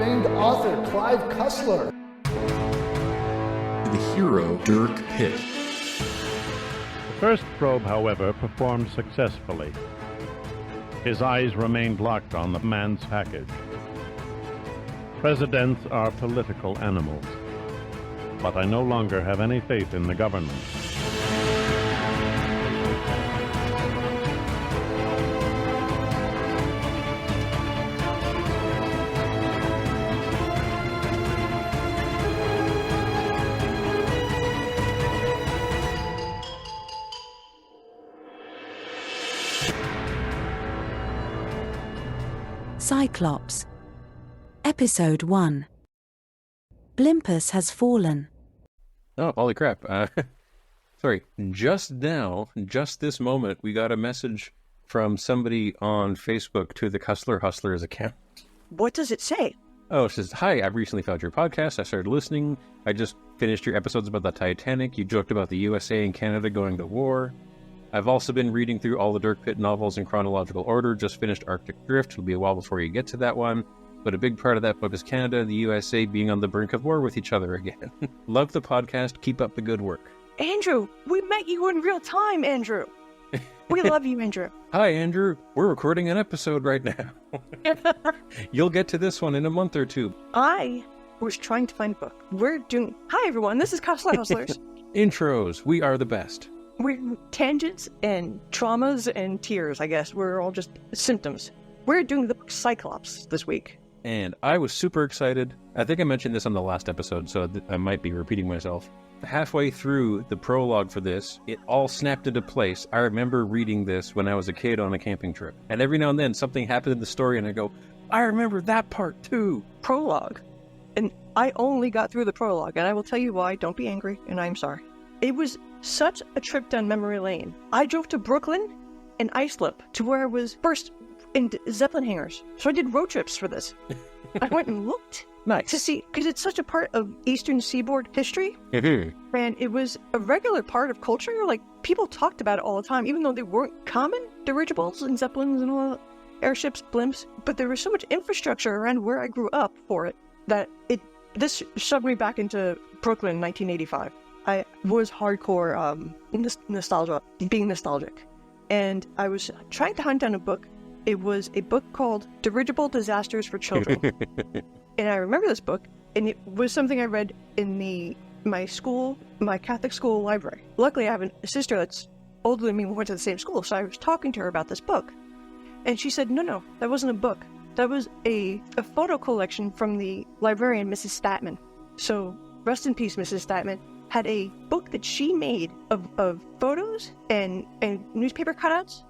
famed author Clive Cussler. The hero Dirk Pitt. The first probe, however, performed successfully. His eyes remained locked on the man's package. Presidents are political animals, but I no longer have any faith in the government. Cyclops. Episode 1. Blimpus has fallen. Oh, holy crap. Sorry, just now, just this moment, we got a message from somebody on Facebook to the Cussler Hustlers account. What does it say? Oh, it says, "Hi, I've recently found your podcast. I started listening. I just finished your episodes about the Titanic. You joked about the USA and Canada going to war. I've also been reading through all the Dirk Pitt novels in chronological order. Just finished Arctic Drift. It'll be a while before you get to that one. But a big part of that book is Canada and the USA being on the brink of war with each other again. Love the podcast. Keep up the good work." Andrew, we met you in real time, Andrew. We love you, Andrew. Hi, Andrew. We're recording an episode right now. You'll get to this one in a month or two. I was trying to find a book. Hi, everyone. This is Cussler Hustlers. Intros. We are the best. We're tangents and traumas and tears, I guess. We're all just symptoms. We're doing the book Cyclops this week. And I was super excited. I think I mentioned this on the last episode, so I might be repeating myself. Halfway through the prologue for this, it all snapped into place. I remember reading this when I was a kid on a camping trip. And every now and then something happened in the story and I go, I remember that part too. Prologue. And I only got through the prologue, and I will tell you why. Don't be angry, and I'm sorry. It was such a trip down memory lane. I drove to Brooklyn and Islip to where I was first in zeppelin hangars. So I did road trips for this. I went and looked to see, because it's such a part of Eastern Seaboard history. And it was a regular part of culture. Like, people talked about it all the time, even though they weren't common. Dirigibles and zeppelins and all that, airships, blimps. But there was so much infrastructure around where I grew up for it that this shoved me back into Brooklyn in 1985. I was hardcore nostalgia, being nostalgic. And I was trying to hunt down a book. It was a book called Dirigible Disasters for Children. And I remember this book, and it was something I read in my Catholic school library. Luckily, I have a sister that's older than me. We went to the same school, so I was talking to her about this book. And she said, no, that wasn't a book. That was a photo collection from the librarian, Mrs. Statman. So, rest in peace, Mrs. Statman. Had a book that she made of photos and newspaper cutouts,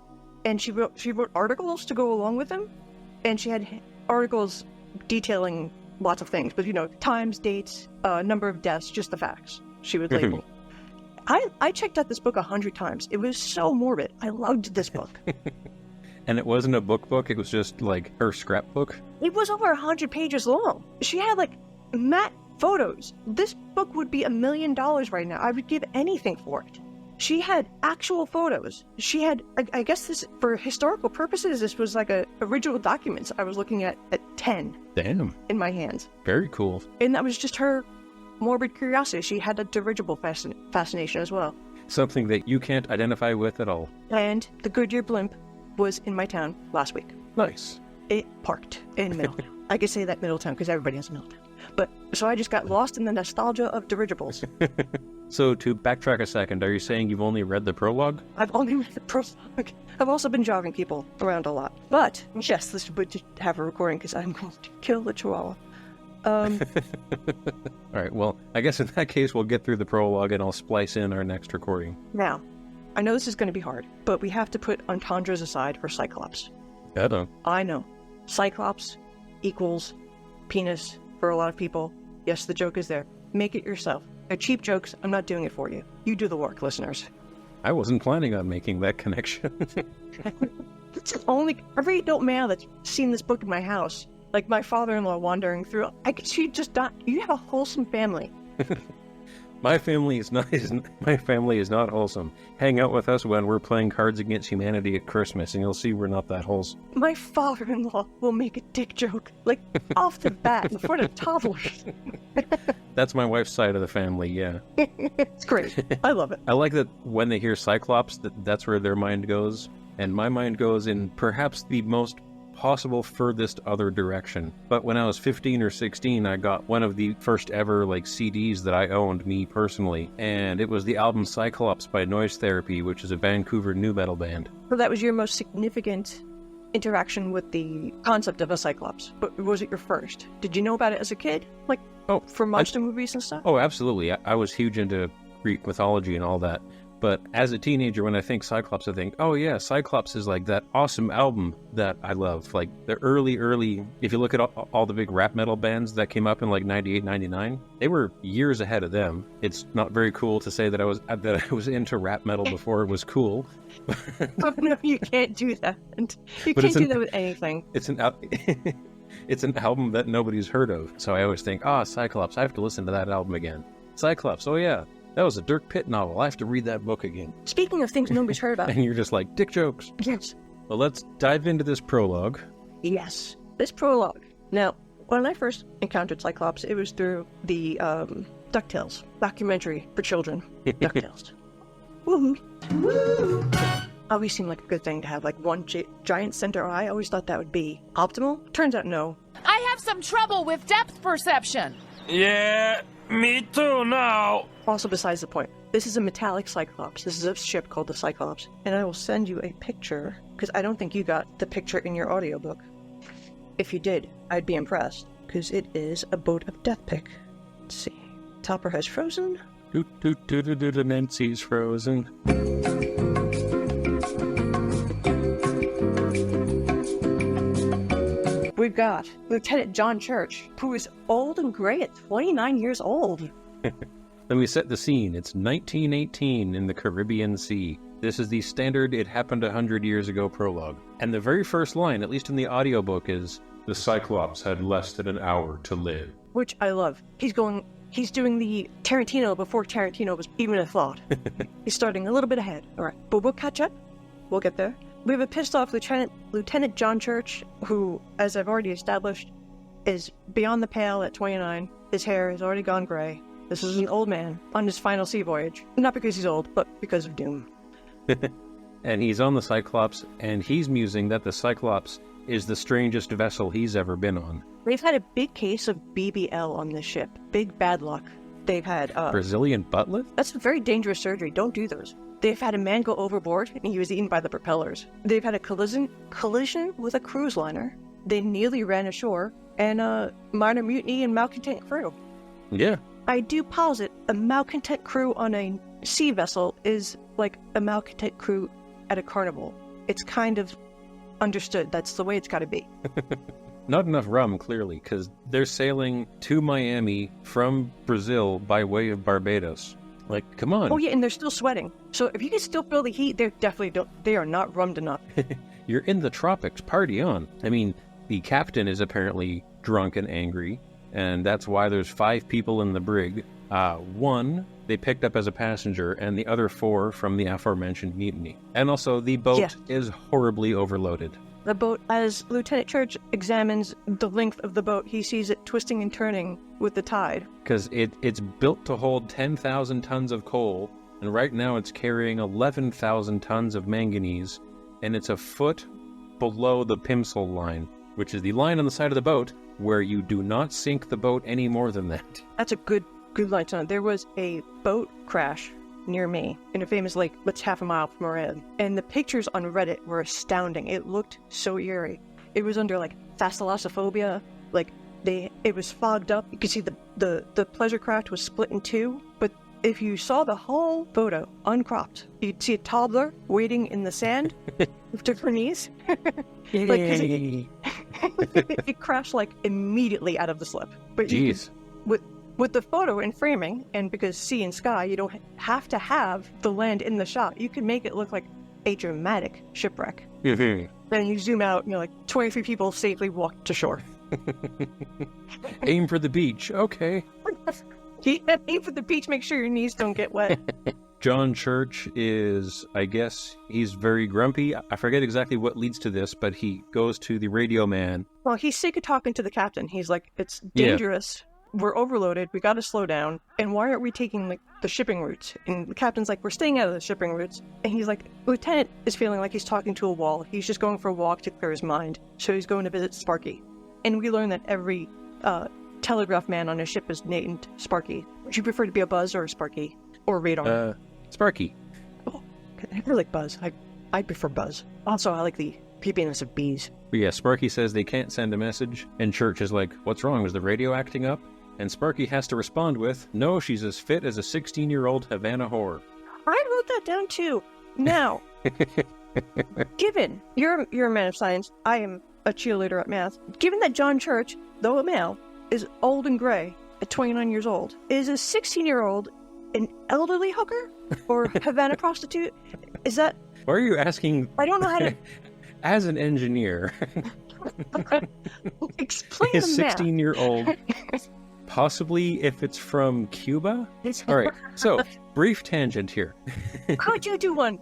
and she wrote articles to go along with them, and she had articles detailing lots of things, but times, dates, number of deaths, just the facts she would label. I checked out this book 100 times. It was so morbid. I loved this book. And it wasn't a book, it was just like her scrapbook? It was over 100 pages long. She had matte photos. This book would be $1 million right now. I would give anything for it. She had actual photos. She had, I guess this, for historical purposes, this was like original documents I was looking at 10. Damn. In my hands. Very cool. And that was just her morbid curiosity. She had a dirigible fascination as well. Something that you can't identify with at all. And the Goodyear blimp was in my town last week. Nice. It parked in Middletown. I could say that Middletown because everybody has a Middletown. But so I just got lost in the nostalgia of dirigibles. So to backtrack a second, are you saying you've only read the prologue? I've only read the prologue. I've also been jogging people around a lot. But yes, this would have a recording because I'm going to kill the chihuahua. All right, well, I guess in that case, we'll get through the prologue and I'll splice in our next recording. Now, I know this is going to be hard, but we have to put entendres aside for Cyclops. I know. Cyclops equals penis for a lot of people. Yes, the joke is there. Make it yourself. They're cheap jokes. I'm not doing it for you. You do the work, listeners. I wasn't planning on making that connection. It's only every adult male that's seen this book in my house, like my father-in-law wandering through, I could see just not. You have a wholesome family. My family is not wholesome. Hang out with us when we're playing Cards Against Humanity at Christmas, and you'll see we're not that wholesome. My father-in-law will make a dick joke, like, off the bat, in front of toddlers. That's my wife's side of the family, yeah. It's great. I love it. I like that when they hear Cyclops, that's where their mind goes, and my mind goes in perhaps the most possible furthest other direction. But when I was 15 or 16, I got one of the first ever CDs that I owned, me personally, and it was the album Cyclops by Noise Therapy, which is a Vancouver nu metal band. So that was your most significant interaction with the concept of a Cyclops, but was it your first? Did you know about it as a kid? From monster movies and stuff? Oh, absolutely. I was huge into Greek mythology and all that. But as a teenager, when I think Cyclops, I think, oh yeah, Cyclops is that awesome album that I love. The early, if you look at all the big rap metal bands that came up in 98, 99, they were years ahead of them. It's not very cool to say that I was into rap metal before it was cool. Oh, no, you can't do that. You can't do that with anything. It's an album that nobody's heard of. So I always think, Cyclops, I have to listen to that album again. Cyclops, oh yeah. That was a Dirk Pitt novel. I have to read that book again. Speaking of things nobody's heard about. And you're just like, dick jokes. Yes. Well, let's dive into this prologue. Yes. This prologue. Now, when I first encountered Cyclops, it was through the DuckTales documentary for children. DuckTales. Woohoo. Woo! Always seemed like a good thing to have one giant center eye. I always thought that would be optimal. Turns out no. I have some trouble with depth perception. Yeah, me too now. Also, besides the point, this is a metallic Cyclops. This is a ship called the Cyclops. And I will send you a picture, because I don't think you got the picture in your audiobook. If you did, I'd be impressed, because it is a boat of death pick. Let's see. Topper has frozen. Nancy's frozen. We've got Lieutenant John Church, who is old and gray at 29 years old. Let me set the scene. It's 1918 in the Caribbean Sea. This is the standard "it happened 100 years ago" prologue. And the very first line, at least in the audiobook, is, "The Cyclops had less than an hour to live." Which I love. He's doing the Tarantino before Tarantino was even a thought. He's starting a little bit ahead. All right, but we'll catch up. We'll get there. We have a pissed off Lieutenant John Church, who, as I've already established, is beyond the pale at 29. His hair has already gone gray. This is an old man on his final sea voyage. Not because he's old, but because of doom. And he's on the Cyclops, and he's musing that the Cyclops is the strangest vessel he's ever been on. They've had a big case of BBL on this ship. Big bad luck. They've had Brazilian butt lift? That's a very dangerous surgery. Don't do those. They've had a man go overboard, and he was eaten by the propellers. They've had a collision with a cruise liner. They nearly ran ashore, and a minor mutiny and malcontent crew. Yeah. I do posit a malcontent crew on a sea vessel is like a malcontent crew at a carnival. It's kind of understood. That's the way it's got to be. Not enough rum, clearly, because they're sailing to Miami from Brazil by way of Barbados. Come on. Oh, yeah, and they're still sweating. So if you can still feel the heat, they are not rummed enough. You're in the tropics, party on. I mean, the captain is apparently drunk and angry, and that's why there's 5 people in the brig. 1 they picked up as a passenger, and the other 4 from the aforementioned mutiny. And also, the boat is horribly overloaded. The boat, as Lieutenant Church examines the length of the boat, he sees it twisting and turning with the tide. Because it's built to hold 10,000 tons of coal, and right now it's carrying 11,000 tons of manganese, and it's a foot below the Pimsel line, which is the line on the side of the boat where you do not sink the boat any more than that. That's a good line to know. There was a boat crash near me in a famous lake that's half a mile from where I am, and the pictures on Reddit were astounding. It looked so eerie. It was under thalassophobia. It was fogged up. You could see the pleasure craft was split in 2, but if you saw the whole photo uncropped, you'd see a toddler waiting in the sand with her knees. It crashed immediately out of the slip. But jeez. With the photo and framing, and because sea and sky, you don't have to have the land in the shot. You can make it look like a dramatic shipwreck. Mm-hmm. Then you zoom out, 23 people safely walked to shore. Aim for the beach. Okay. Aim for the beach, make sure your knees don't get wet. John Church is, I guess, he's very grumpy. I forget exactly what leads to this, but he goes to the radio man. Well, he's sick of talking to the captain. He's like, it's dangerous. We're overloaded. We got to slow down. And why aren't we taking like the shipping routes? And the captain's like, we're staying out of the shipping routes. And he's like, Lieutenant is feeling like he's talking to a wall. He's just going for a walk to clear his mind. So he's going to visit Sparky. And we learn that every telegraph man on a ship is named Sparky. Would you prefer to be a Buzz or a Sparky? Or a radar? Sparky. Oh, I really like Buzz. I prefer Buzz. Also, I like the creepiness of bees. But yeah, Sparky says they can't send a message. And Church is like, what's wrong? Was the radio acting up? And Sparky has to respond with, no, she's as fit as a 16-year-old Havana whore. I wrote that down too. Now, given you're a man of science, I am a cheerleader at math. Given that John Church, though a male, is old and gray at 29 years old, is a 16-year-old an elderly hooker or Havana prostitute? Is that? Why are you asking? I don't know how to. As an engineer, explain his the math. 16-year-old. Possibly if it's from Cuba? All right, so brief tangent here. Could you do one?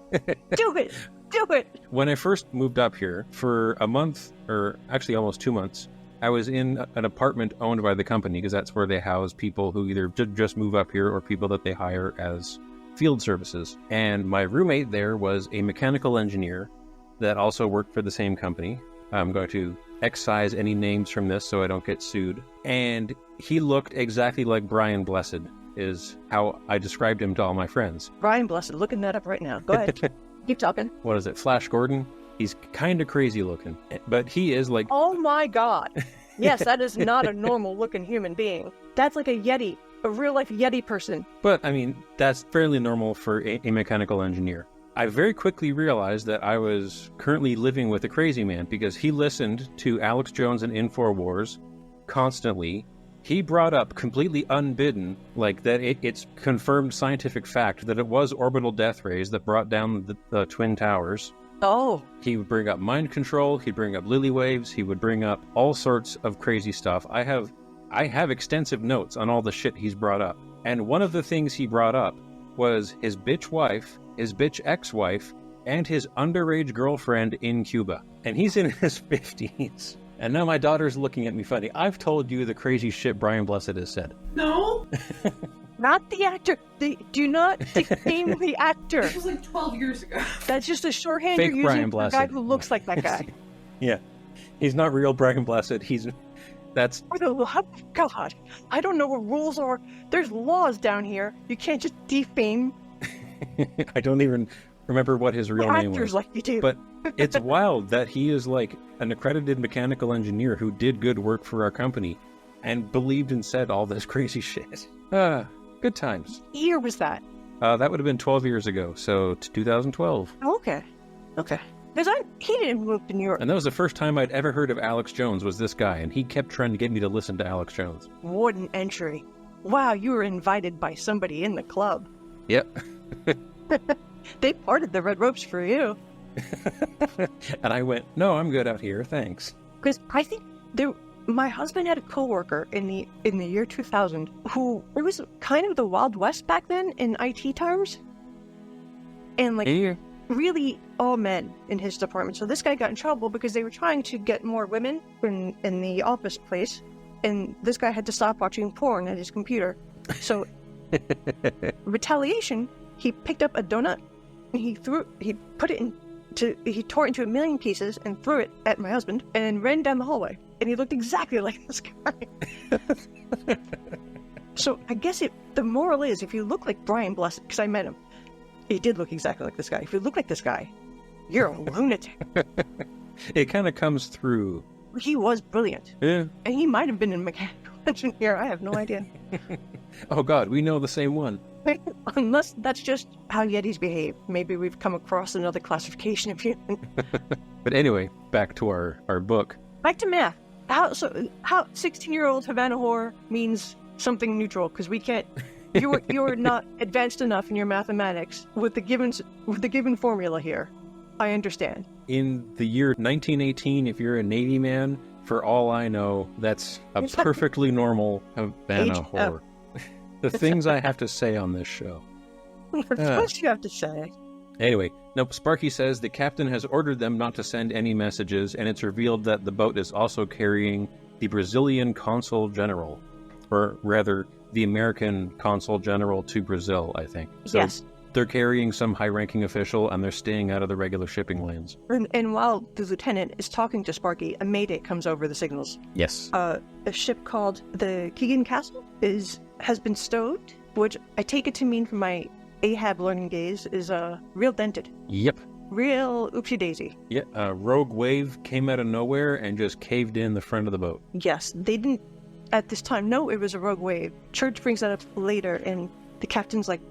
Do it! Do it! When I first moved up here, for a month, or actually almost 2 months, I was in an apartment owned by the company because that's where they house people who either just move up here or people that they hire as field services. And my roommate there was a mechanical engineer that also worked for the same company. I'm going to excise any names from this so I don't get sued. And he looked exactly like Brian Blessed, is how I described him to all my friends. Brian Blessed, looking that up right now. Go ahead. Keep talking. What is it, Flash Gordon? He's kind of crazy looking, but he is like... Oh my god. Yes, that is not a normal looking human being. That's like a Yeti, a real life Yeti person. But, I mean, that's fairly normal for a mechanical engineer. I very quickly realized that I was currently living with a crazy man because he listened to Alex Jones and InfoWars constantly. He brought up completely unbidden, like that it's confirmed scientific fact that it was orbital death rays that brought down the Twin Towers. Oh. He would bring up mind control, he'd bring up lily waves, he would bring up all sorts of crazy stuff. I have extensive notes on all the shit he's brought up. And one of the things he brought up was his bitch wife, his bitch ex-wife, and his underage girlfriend in Cuba. And he's in his 50s. And now my daughter's looking at me funny. I've told you the crazy shit Brian Blessed has said. No. Not the actor. Do not defame the actor. This was like 12 years ago. That's just a shorthand Fake you're Brian using for a Blessed. guy who looks like that guy. Yeah. He's not real Brian Blessed. That's... For the love of God. I don't know what rules are. There's laws down here. You can't just defame I don't even remember what his real name was. actors like you do. But it's wild that he is like an accredited mechanical engineer who did good work for our company and believed and said all this crazy shit. Good times. What year was that? That would have been 12 years ago, so 2012. Okay. Because he didn't move to New York. And that was the first time I'd ever heard of Alex Jones, was this guy, and he kept trying to get me to listen to Alex Jones. What an entry. Wow, you were invited by somebody in the club. Yep. They parted the red ropes for you. And I went, no, I'm good out here, thanks. Because I think my husband had a coworker in the year 2000 who, it was kind of the Wild West back then in IT towers. And like, really all men in his department. So this guy got in trouble because they were trying to get more women in the office place. And this guy had to stop watching porn at his computer. So, retaliation, he picked up a donut and he tore it into a million pieces and threw it at my husband and ran down the hallway. And he looked exactly like this guy. So I guess the moral is, if you look like Brian Blessed, because I met him, he did look exactly like this guy. If you look like this guy, you're a lunatic. It kind of comes through. He was brilliant. Yeah. And he might have been a mechanical engineer. I have no idea. Oh God, we know the same one. Unless that's just how Yetis behave. Maybe we've come across another classification of human. But anyway, back to our book. Back to math. How 16-year-old Havana whore means something neutral, because we can't. You're not advanced enough in your mathematics with the given formula here. I understand. In the year 1918, if you're a Navy man, for all I know, that's a perfectly normal Havana whore. The things I have to say on this show. What you have to say? Anyway, nope, Sparky says the captain has ordered them not to send any messages, and it's revealed that the boat is also carrying the Brazilian Consul General, or rather, the American Consul General to Brazil, I think. So Yes. they're carrying some high-ranking official, and they're staying out of the regular shipping lanes. And while the lieutenant is talking to Sparky, a mayday comes over the signals. Yes. A ship called the Keegan Castle has been stowed, which I take it to mean from my Ahab learning days is real dented. Yep. Real oopsie-daisy. Yeah, a rogue wave came out of nowhere and just caved in the front of the boat. Yes, they didn't at this time know it was a rogue wave. Church brings that up later, and the captain's like,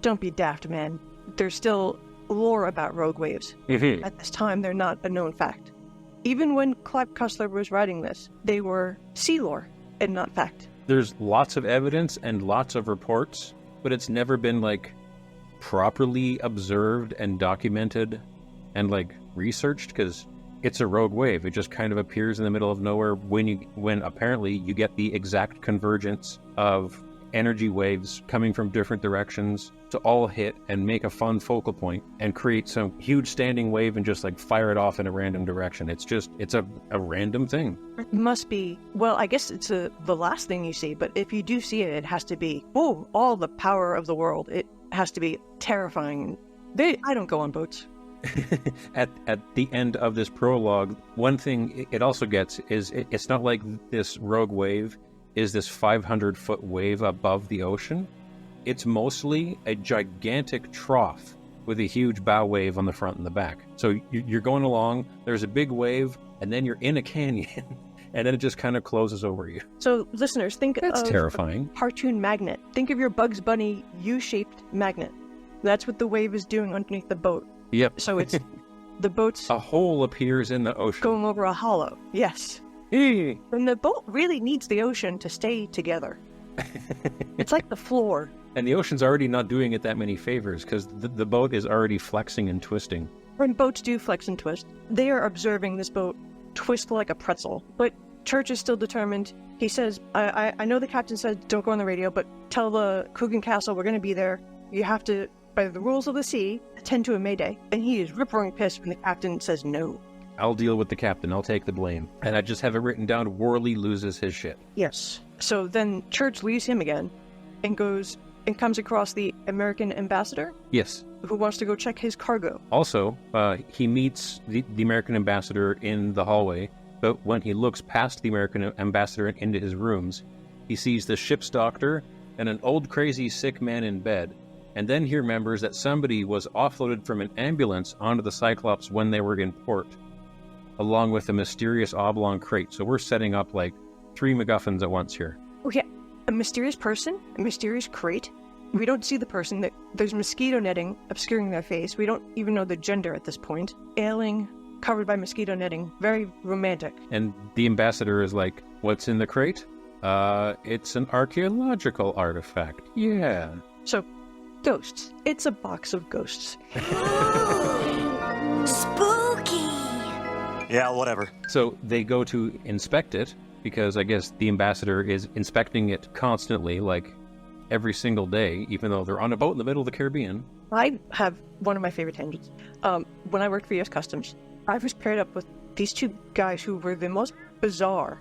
don't be daft, man. There's still lore about rogue waves. Mm-hmm. At this time, they're not a known fact. Even when Clive Cussler was writing this, they were sea lore and not fact. There's lots of evidence and lots of reports, but it's never been, like, properly observed and documented and, like, researched, because it's a rogue wave. It just kind of appears in the middle of nowhere when apparently you get the exact convergence of energy waves coming from different directions to all hit and make a fun focal point and create some huge standing wave and just like fire it off in a random direction. It's a random thing. It must be, well, I guess it's the last thing you see, but if you do see it, it has to be, all the power of the world. It has to be terrifying. I don't go on boats. At the end of this prologue, one thing it also gets is it's not like this rogue wave is this 500-foot wave above the ocean. It's mostly a gigantic trough with a huge bow wave on the front and the back. So you're going along, there's a big wave, and then you're in a canyon, and then it just kind of closes over you. So, listeners, think That's of terrifying. a cartoon magnet. Think of your Bugs Bunny U-shaped magnet. That's what the wave is doing underneath the boat. Yep. So it's the boat's A hole appears in the ocean. going over a hollow. Yes. Hey. And the boat really needs the ocean to stay together. It's like the floor. And the ocean's already not doing it that many favors, because the boat is already flexing and twisting. When boats do flex and twist, they are observing this boat twist like a pretzel. But Church is still determined. He says, I know the captain said don't go on the radio, but tell the Coogan Castle we're going to be there. You have to, by the rules of the sea, attend to a mayday. And he is rip-roaring pissed when the captain says no. I'll deal with the captain. I'll take the blame. And I just have it written down, Worley loses his shit. Yes. So then Church leaves him again and goes and comes across the American ambassador Yes. who wants to go check his cargo. Also, he meets the American ambassador in the hallway, but when he looks past the American ambassador and into his rooms, he sees the ship's doctor and an old crazy sick man in bed, and then he remembers that somebody was offloaded from an ambulance onto the Cyclops when they were in port, along with a mysterious oblong crate. So we're setting up like 3 MacGuffins at once here. Oh yeah, a mysterious person, a mysterious crate. We don't see the person. There's mosquito netting obscuring their face. We don't even know the gender at this point. Ailing, covered by mosquito netting. Very romantic. And the ambassador is like, what's in the crate? It's an archaeological artifact. Yeah. So, ghosts. It's a box of ghosts. Spooky! Yeah, whatever. So they go to inspect it, because I guess the ambassador is inspecting it constantly, like every single day, even though they're on a boat in the middle of the Caribbean. I have one of my favorite tangents. When I worked for U.S. Customs, I was paired up with these two guys who were the most bizarre.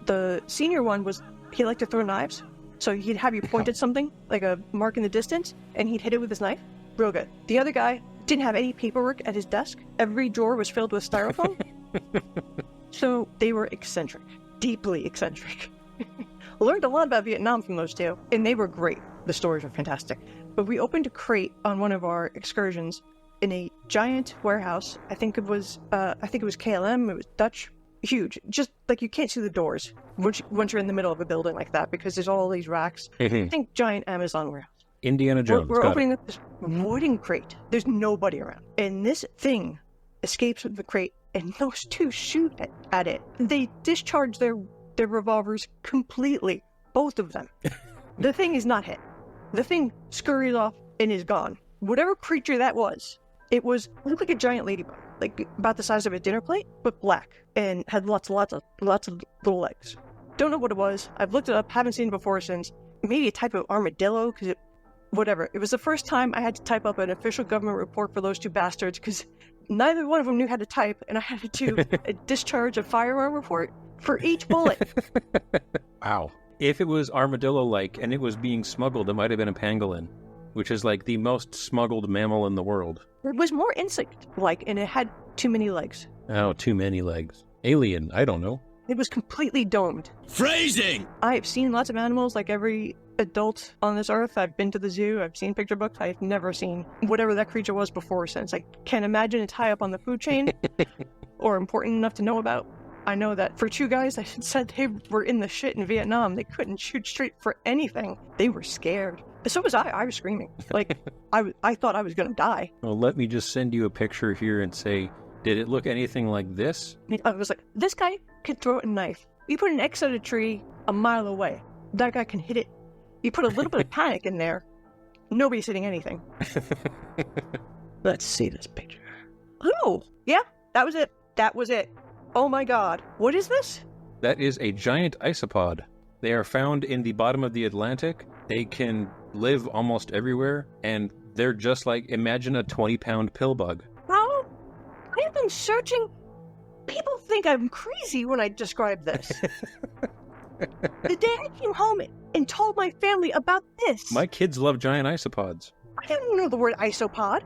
The senior one he liked to throw knives, so he'd have you point at something, like a mark in the distance, and he'd hit it with his knife. Real good. The other guy didn't have any paperwork at his desk. Every drawer was filled with styrofoam. So they were eccentric. Deeply eccentric. Learned a lot about Vietnam from those two, and they were great. The stories were fantastic. But we opened a crate on one of our excursions in a giant warehouse. I think it was KLM. It was Dutch, huge. Just like you can't see the doors once you're in the middle of a building like that, because there's all these racks. I think giant Amazon warehouse. Indiana Jones. We're opening up this wooden crate. There's nobody around, and this thing escapes with the crate, and those two shoot at it. They discharge their revolvers completely, both of them. The thing is not hit. The thing scurries off and is gone. Whatever creature that was, it looked like a giant ladybug, like about the size of a dinner plate, but black, and had lots of little legs. Don't know what it was. I've looked it up, haven't seen it before since. maybe a type of armadillo, because whatever. It was the first time I had to type up an official government report for those two bastards, because neither one of them knew how to type, and I had to do a discharge a firearm report for each bullet. Wow. If it was armadillo-like and it was being smuggled, it might have been a pangolin, which is like the most smuggled mammal in the world. It was more insect-like, and it had too many legs. Oh, too many legs. Alien, I don't know. It was completely domed. Phrasing! I've seen lots of animals, like every adult on this earth. I've been to the zoo, I've seen picture books. I've never seen whatever that creature was before or since. I can't imagine it's high up on the food chain or important enough to know about. I know that for two guys that said they were in the shit in Vietnam, they couldn't shoot straight for anything. They were scared. So was I. I was screaming. Like, I thought I was going to die. Well, let me just send you a picture here and say, did it look anything like this? I was like, this guy could throw a knife. You put an X at a tree a mile away. That guy can hit it. You put a little bit of panic in there. Nobody's hitting anything. Let's see this picture. Oh, yeah, that was it. That was it. Oh my God. What is this? That is a giant isopod. They are found in the bottom of the Atlantic. They can live almost everywhere, and they're just like, imagine a 20-pound pill bug. How? I've been searching. People think I'm crazy when I describe this. The day I came home and told my family about this. My kids love giant isopods. I didn't know the word isopod.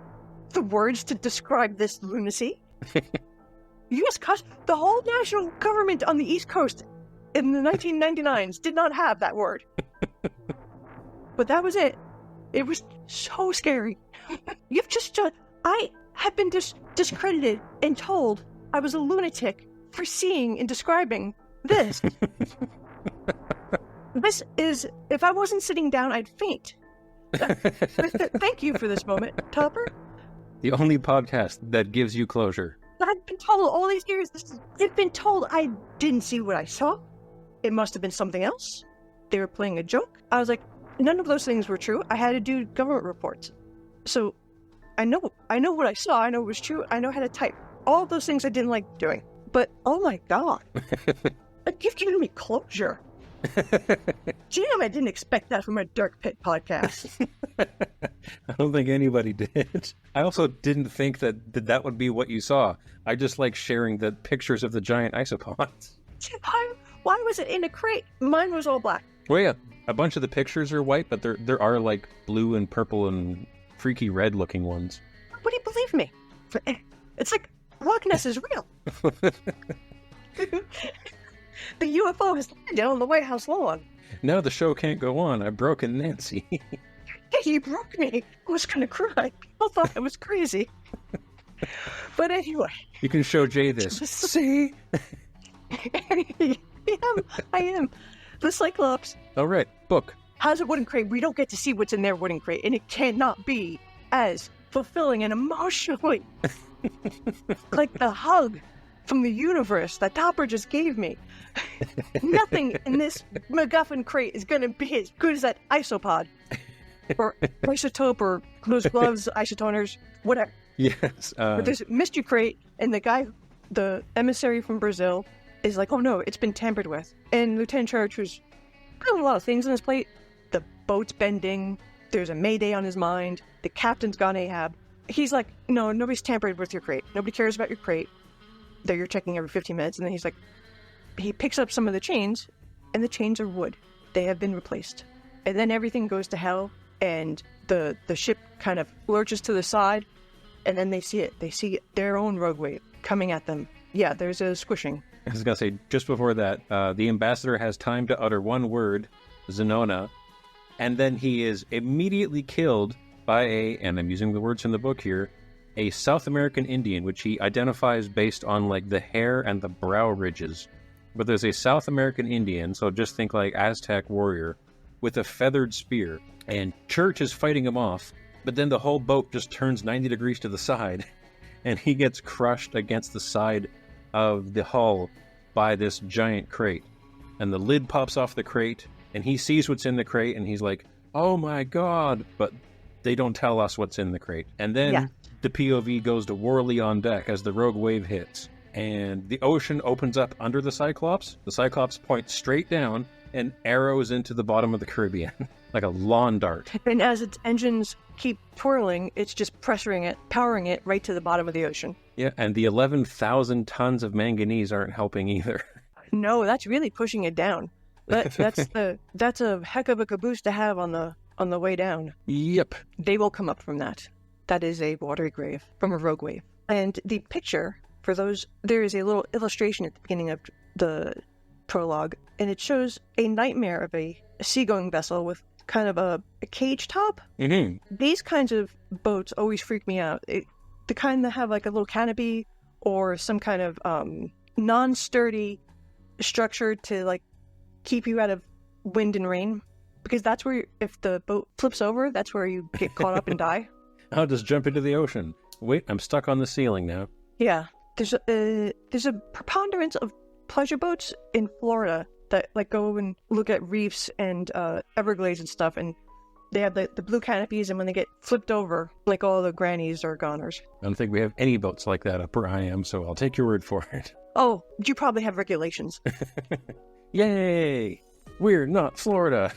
The words to describe this lunacy. The whole national government on the East Coast in the 1999s did not have that word. But that was it. It was so scary. I have been discredited and told I was a lunatic for seeing and describing this. This is, if I wasn't sitting down, I'd faint. Thank you for this moment, Topper. The only podcast that gives you closure. I've been told all these years, I've been told I didn't see what I saw. It must have been something else. They were playing a joke. I was like, none of those things were true. I had to do government reports. So I know what I saw. I know it was true. I know how to type. All of those things I didn't like doing. But, oh my God. You've given me closure. Damn, I didn't expect that from a Dark Pit podcast. I don't think anybody did. I also didn't think that would be what you saw. I just like sharing the pictures of the giant isopods. Why was it in a crate? Mine was all black. Well, yeah, a bunch of the pictures are white, but there are like blue and purple and freaky red looking ones. Would you believe me? It's like Loch Ness is real. The UFO has landed on the White House lawn. Now the show can't go on. I've broken Nancy. You broke me. I was going to cry. People thought I was crazy. But anyway. You can show Jay this. See? I am. The Cyclops. All right, book. How's a wooden crate? We don't get to see what's in their wooden crate, and it cannot be as fulfilling and emotionally like the hug from the universe that Topper just gave me. Nothing in this MacGuffin crate is going to be as good as that isopod. Or isotope, or loose gloves, isotoners, whatever. Yes. But there's a mystery crate, and the emissary from Brazil, is like, oh no, it's been tampered with. And Lieutenant Church, who's got a lot of things on his plate, the boat's bending, there's a mayday on his mind, the captain's gone Ahab. He's like, no, nobody's tampered with your crate. Nobody cares about your crate. That you're checking every 15 minutes. And then he's like, he picks up some of the chains, and the chains are wood. They have been replaced. And then everything goes to hell, and the ship kind of lurches to the side, and then they see it. They see their own rogue wave coming at them. Yeah, there's a squishing. I was going to say, just before that, the ambassador has time to utter one word, Zenona, and then he is immediately killed by and I'm using the words in the book here, a South American Indian, which he identifies based on like the hair and the brow ridges. But there's a South American Indian, so just think like Aztec warrior, with a feathered spear, and Church is fighting him off, but then the whole boat just turns 90 degrees to the side, and he gets crushed against the side of the hull by this giant crate. And the lid pops off the crate, and he sees what's in the crate, and he's like, oh my God, but they don't tell us what's in the crate. And then the POV goes to Worley on deck as the rogue wave hits, and the ocean opens up under the Cyclops. The Cyclops points straight down, and arrows into the bottom of the Caribbean, like a lawn dart. And as its engines keep twirling, it's just powering it right to the bottom of the ocean. Yeah, and the 11,000 tons of manganese aren't helping either. No, that's really pushing it down. That's a heck of a caboose to have on the way down. Yep. They will come up from that. That is a watery grave from a rogue wave. And the picture, for those, there is a little illustration at the beginning of the prologue, and it shows a nightmare of a seagoing vessel with kind of a cage top. Mm-hmm. These kinds of boats always freak me out. The kind that have like a little canopy or some kind of non-sturdy structure to like keep you out of wind and rain, because that's where if the boat flips over, that's where you get caught up and die. I'll just jump into the ocean. Wait, I'm stuck on the ceiling now. Yeah, there's a preponderance of pleasure boats in Florida that like go and look at reefs and Everglades and stuff, and they have the blue canopies, and when they get flipped over, like all the grannies are goners. I don't think we have any boats like that up where I am, so I'll take your word for it. Oh, you probably have regulations. Yay! We're not Florida.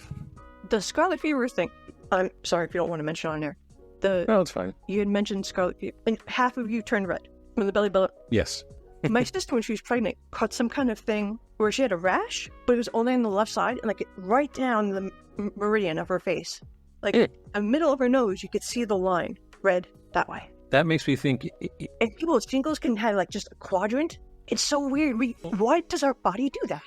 The scarlet fever thing. I'm sorry if you don't want to mention on there. No, it's fine. You had mentioned scarlet fever, and half of you turned red from the belly button. Yes. My sister, when she was pregnant, caught some kind of thing where she had a rash, but it was only on the left side, and like right down the meridian of her face. Like in the middle of her nose, you could see the line, red, that way. That makes me think... And people with shingles can have like just a quadrant. It's so weird. Why does our body do that?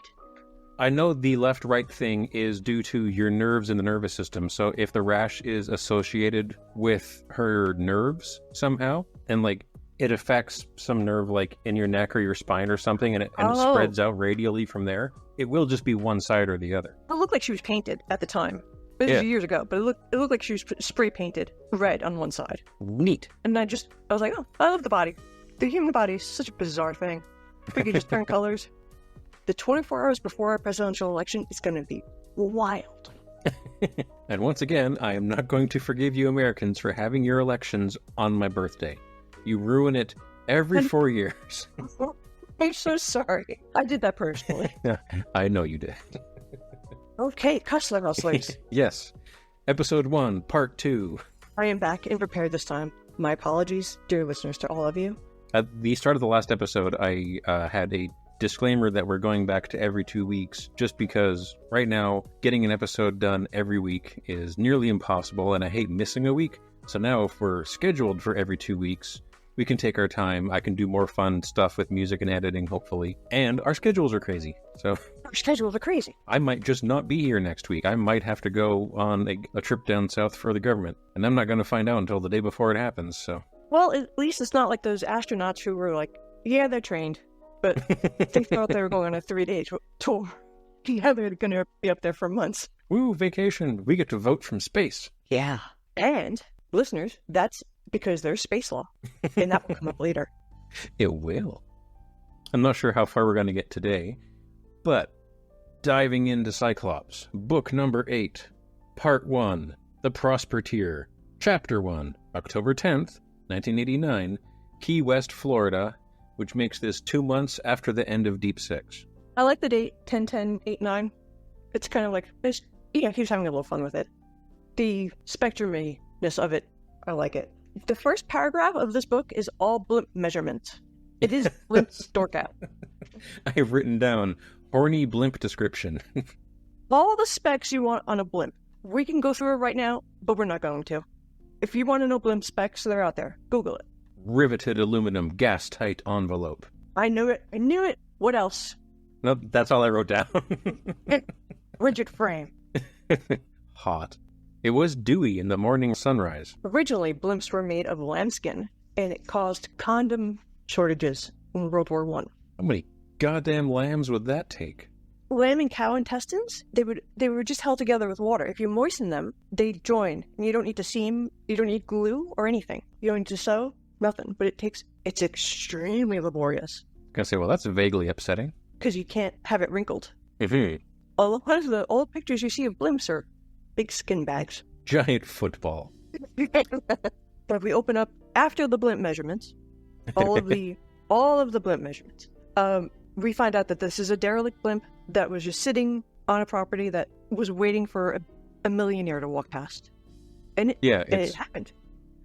I know the left-right thing is due to your nerves in the nervous system, so if the rash is associated with her nerves somehow, and like it affects some nerve like in your neck or your spine or something, and it spreads out radially from there, it will just be one side or the other. It looked like she was painted at the time. This was years ago, but it looked like she was spray painted red on one side. Neat. And I was like, oh, I love the body. The human body is such a bizarre thing. We could just turn colors. The 24 hours before our presidential election is going to be wild. And once again, I am not going to forgive you Americans for having your elections on my birthday. You ruin it every 4 years. I'm so sorry. I did that personally. I know you did. Okay, Cussler Hustlers. Yes. Episode 1, Part 2. I am back and prepared this time. My apologies, dear listeners, to all of you. At the start of the last episode, I had a disclaimer that we're going back to every 2 weeks, just because right now, getting an episode done every week is nearly impossible, and I hate missing a week. So now if we're scheduled for every 2 weeks, we can take our time. I can do more fun stuff with music and editing, hopefully. And our schedules are crazy, so... Our schedules are crazy. I might just not be here next week. I might have to go on a trip down south for the government, and I'm not going to find out until the day before it happens, so... Well, at least it's not like those astronauts who were like, yeah, they're trained, but they thought they were going on a 3-day tour. Yeah, they're going to be up there for months. Woo, vacation. We get to vote from space. Yeah. And, listeners, that's because there's space law, and that will come up later. It will. I'm not sure how far we're going to get today, but diving into Cyclops, book number 8, part 1, The Prospertier, chapter 1, October 10th, 1989, Key West, Florida, which makes this 2 months after the end of Deep Six. I like the date, 10-10-8-9. It's kind of like, he was having a little fun with it. The spectruminess of it, I like it. The first paragraph of this book is all blimp measurements. It is blimp dork out. I have written down horny blimp description. All the specs you want on a blimp. We can go through it right now, but we're not going to. If you want to know blimp specs, they're out there. Google it. Riveted aluminum gas-tight envelope. I knew it. I knew it. What else? No, that's all I wrote down. Rigid frame. Hot. It was dewy in the morning sunrise. Originally, blimps were made of lambskin, and it caused condom shortages in World War I. How many goddamn lambs would that take? Lamb and cow intestines, they were just held together with water. If you moisten them, they join, and you don't need to seam, you don't need glue or anything. You don't need to sew, nothing. But it's extremely laborious. I was gonna say, well, that's vaguely upsetting. Because you can't have it wrinkled. Mm-hmm. All the pictures you see of blimps are big skin bags. Giant football. But if we open up after the blimp measurements, all of the blimp measurements, we find out that this is a derelict blimp that was just sitting on a property that was waiting for a millionaire to walk past. And it happened.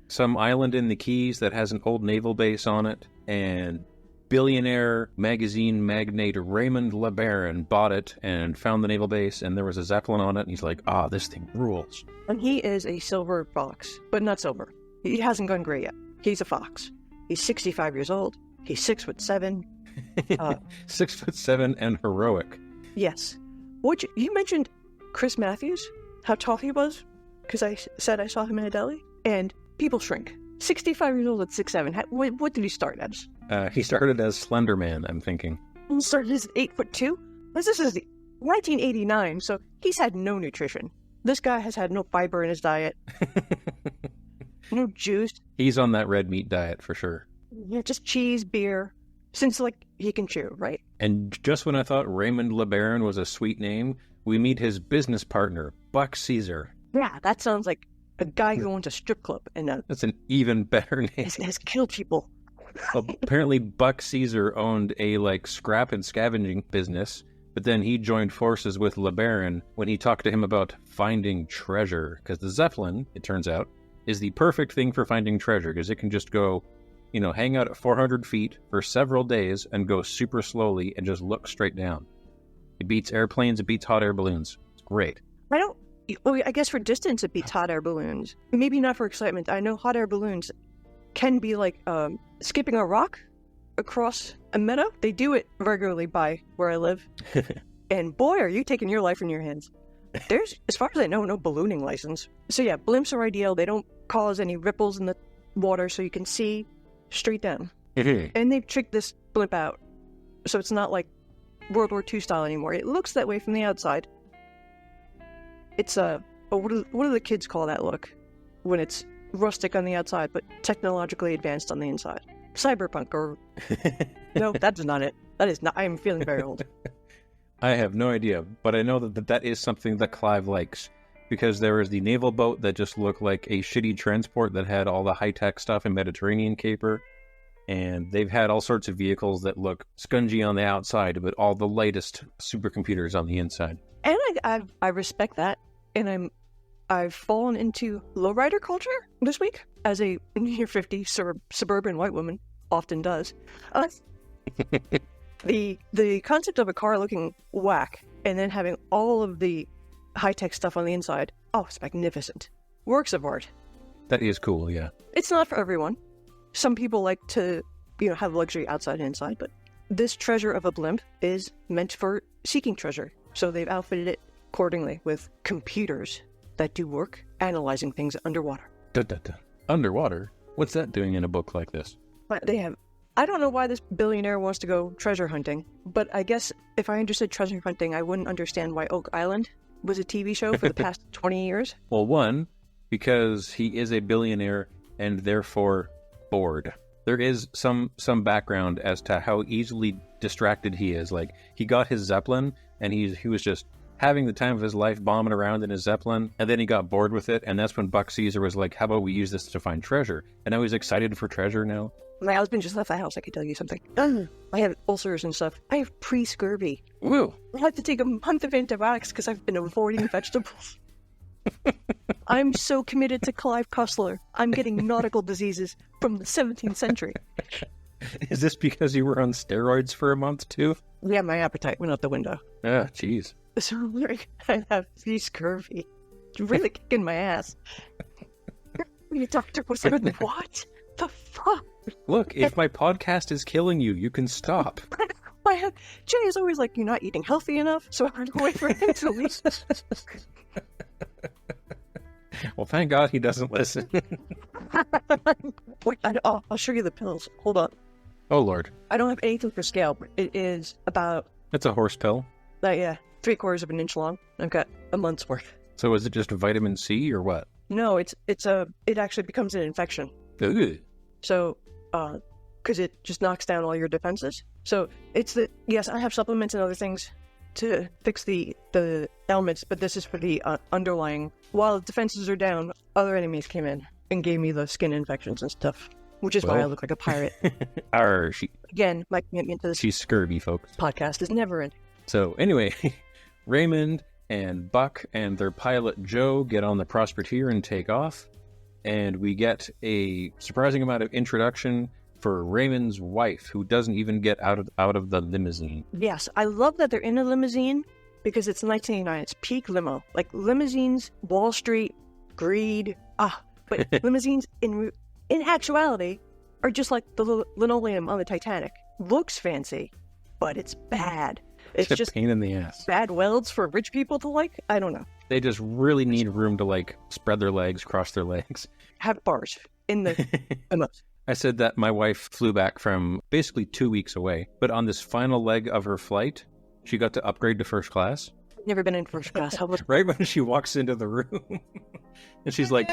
Some island in the Keys that has an old naval base on it, and billionaire magazine magnate Raymond LeBaron bought it and found the naval base, and there was a zeppelin on it, and he's like, this thing rules. And he is a silver fox, but not silver. He hasn't gone gray yet. He's a fox. He's 65 years old. He's 6'7". 6'7" and heroic. Yes. You mentioned Chris Matthews, how tall he was, because I said I saw him in a deli, and people shrink. 65 years old at 6'7". What did he start as? He started as Slender Man, I'm thinking. He started as 8'2". This is 1989, so he's had no nutrition. This guy has had no fiber in his diet. No juice. He's on that red meat diet for sure. Yeah, just cheese, beer, since he can chew, right? And just when I thought Raymond LeBaron was a sweet name, we meet his business partner, Buck Caesar. Yeah, that sounds like a guy who owns a strip club and that's an even better name. Has killed people. Well, apparently Buck Caesar owned a scrap and scavenging business, but then he joined forces with LeBaron when he talked to him about finding treasure, because the zeppelin, it turns out, is the perfect thing for finding treasure, because it can just go, hang out at 400 feet for several days and go super slowly and just look straight down. It beats airplanes, it beats hot air balloons. It's great. I guess for distance it beats hot air balloons. Maybe not for excitement. I know hot air balloons can be like skipping a rock across a meadow. They do it regularly by where I live. And boy, are you taking your life in your hands. There's, as far as I know, no ballooning license. So yeah, blimps are ideal. They don't cause any ripples in the water, so you can see straight down. And they've tricked this blimp out, so it's not like World War II style anymore. It looks that way from the outside. It's what do the kids call that look when it's rustic on the outside but technologically advanced on the inside? Cyberpunk, or no, that's not it. That is not. I am feeling very old. I have no idea, but I know that is something that Clive likes, because there was the naval boat that just looked like a shitty transport that had all the high-tech stuff in Mediterranean caper, and they've had all sorts of vehicles that look scungy on the outside, but all the latest supercomputers on the inside. And I respect that, and I've fallen into lowrider culture this week, as a near 50 suburban white woman often does. The concept of a car looking whack and then having all of the high-tech stuff on the inside, it's magnificent. Works of art. That is cool, yeah. It's not for everyone. Some people like to, have luxury outside and inside, but this treasure of a blimp is meant for seeking treasure. So they've outfitted it accordingly with computers that do work analyzing things underwater. Underwater? What's that doing in a book like this? But they have... I don't know why this billionaire wants to go treasure hunting, but I guess if I understood treasure hunting, I wouldn't understand why Oak Island was a TV show for the past 20 years. Well, one, because he is a billionaire and therefore bored. There is some background as to how easily distracted he is. Like, he got his zeppelin and he was just having the time of his life bombing around in his zeppelin, and then he got bored with it, and that's when Buck Caesar was like, how about we use this to find treasure? And now he's excited for treasure now. My husband just left the house, I can tell you something. I have ulcers and stuff. I have pre-scurvy. Woo! I had to take a month of antibiotics because I've been avoiding vegetables. I'm so committed to Clive Cussler. I'm getting nautical diseases from the 17th century. Is this because you were on steroids for a month, too? Yeah, my appetite went out the window. Ah, jeez. So I have pre-scurvy. It's really kicking my ass. Your doctor was like, what the fuck? Look, if my podcast is killing you, you can stop. Jay is always like, you're not eating healthy enough, so I had to wait for him to leave. Well, thank God he doesn't listen. Wait, I'll show you the pills. Hold on. Oh, Lord. I don't have anything for scale, but it is about... That's a horse pill? Yeah, 3/4 of an inch long. I've got a month's worth. So is it just vitamin C or what? No, it actually becomes an infection. Ooh. So, because it just knocks down all your defenses. So yes, I have supplements and other things to fix the ailments, but this is for the underlying. While the defenses are down, other enemies came in and gave me the skin infections and stuff, which is why I look like a pirate. Arr, Again, my commitment to this she's scurvy, folks. podcast is never ending. So anyway, Raymond and Buck and their pilot Joe get on the Prospertier and take off, and we get a surprising amount of introduction for Raymond's wife, who doesn't even get out of the limousine. Yes, I love that they're in a limousine because it's 1989. It's peak limo. Like limousines, Wall Street, greed. But limousines in actuality are just like the linoleum on the Titanic. Looks fancy, but it's bad. It's a just pain in the ass. Bad welds for rich people to like. I don't know. They just really need room to like spread their legs, cross their legs. Have bars in the limos. I said that my wife flew back from basically 2 weeks away, but on this final leg of her flight, she got to upgrade to first class. Never been in first class. How about right when she walks into the room, and she's like,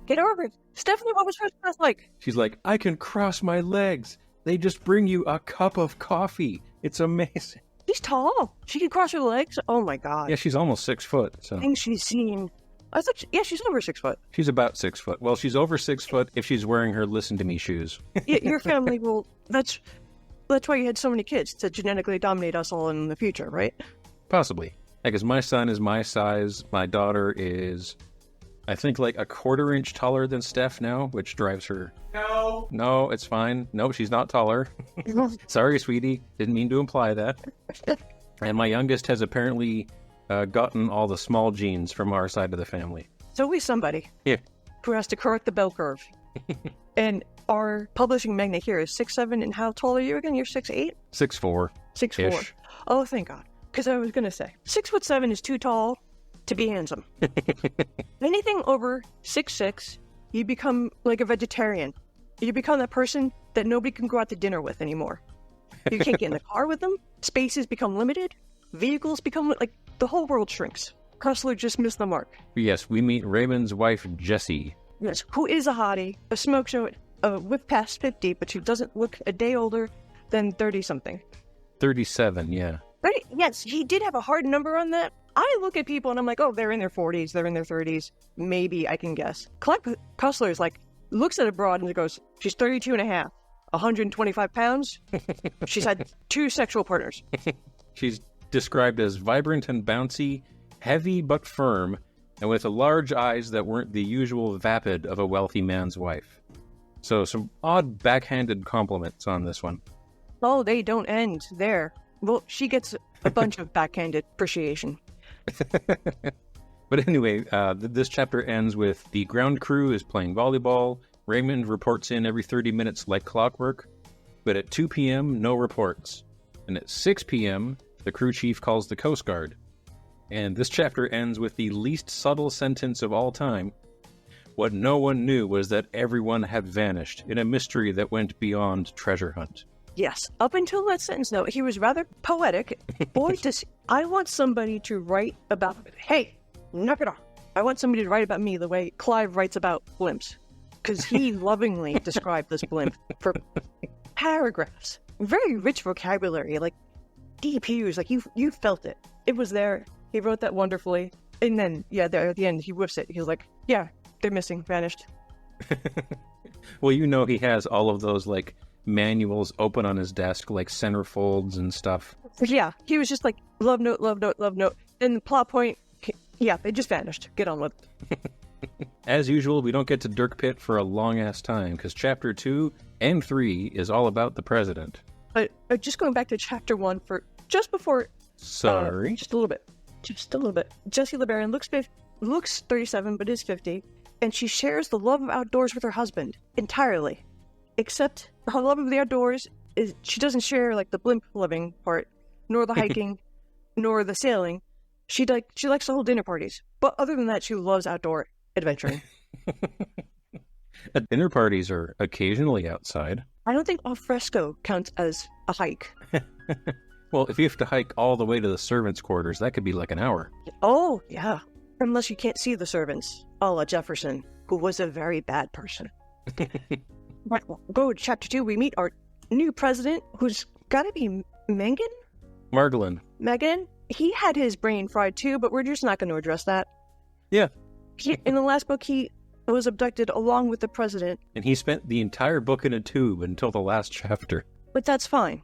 get over it. Stephanie, what was first class like? She's like, I can cross my legs. They just bring you a cup of coffee. It's amazing. She's tall. She can cross her legs. Oh my God. Yeah, she's almost 6 foot. So Things she's seen. I thought, she's over 6 foot. She's about 6 foot. Well, she's over 6 foot if she's wearing her listen to me shoes. Your family will. That's why you had so many kids, to genetically dominate us all in the future, right? Possibly. Because my son is my size. My daughter is, I think, like a 1/4 inch taller than Steph now, which drives her. No, it's fine. No, she's not taller. Sorry, sweetie. Didn't mean to imply that. And my youngest has apparently gotten all the small genes from our side of the family. It's always somebody who has to correct the bell curve. And our publishing magnate here is 6'7", and how tall are you again? You're 6'8"? 6'4". 6'4". Oh, thank God. Because I was going to say, 6'7" is too tall to be handsome. Anything over 6'6", you become like a vegetarian. You become that person that nobody can go out to dinner with anymore. You can't get in the car with them. Spaces become limited. Vehicles become like the whole world shrinks. Cussler just missed the mark. Yes, we meet Raymond's wife, Jessie. Yes, who is a hottie, a smoke show, with past 50, but she doesn't look a day older than 30-something. 37, yeah. 30, yes, he did have a hard number on that. I look at people and I'm like, oh, they're in their 40s, they're in their 30s. Maybe I can guess. Cussler is like, looks at a broad and goes, she's 32 and a half, 125 pounds. She's had 2 sexual partners. She's described as vibrant and bouncy, heavy but firm, and with large eyes that weren't the usual vapid of a wealthy man's wife. So some odd backhanded compliments on this one. Oh, they don't end there. Well, she gets a bunch of backhanded appreciation. But anyway, this chapter ends with the ground crew is playing volleyball. Raymond reports in every 30 minutes like clockwork. But at 2 p.m., no reports. And at 6 p.m., the crew chief calls the Coast Guard. And this chapter ends with the least subtle sentence of all time. What no one knew was that everyone had vanished in a mystery that went beyond treasure hunt. Yes, up until that sentence, though, he was rather poetic. Boy, I want somebody to write about, hey, knock it off. I want somebody to write about me the way Clive writes about blimps. Because he lovingly described this blimp for paragraphs. Very rich vocabulary, like deep hues, like you felt it. It was there. He wrote that wonderfully. And then, there at the end, he whiffs it. He's like, yeah, they're missing, vanished. Well, you know he has all of those, like, manuals open on his desk, like centerfolds and stuff. Yeah, he was just like, love note, love note, love note. Then the plot point, they just vanished. Get on with it. As usual, we don't get to Dirk Pitt for a long-ass time, because Chapter 2 and 3 is all about the president. But just going back to Chapter 1 for just before... Sorry? Just a little bit. Jessie LeBaron looks 37, but is 50, and she shares the love of outdoors with her husband entirely. Except her love of the outdoors is she doesn't share like the blimp living part, nor the hiking, nor the sailing. She likes to hold dinner parties, but other than that, she loves outdoor adventuring. Dinner parties are occasionally outside. I don't think al fresco counts as a hike. Well, if you have to hike all the way to the servants' quarters, that could be like an hour. Oh, yeah. Unless you can't see the servants, a la Jefferson, who was a very bad person. Right, well, go to Chapter 2. We meet our new president, who's got to be Megan? Megan? He had his brain fried too, but we're just not going to address that. Yeah. In the last book, he was abducted along with the president. And he spent the entire book in a tube until the last chapter. But that's fine,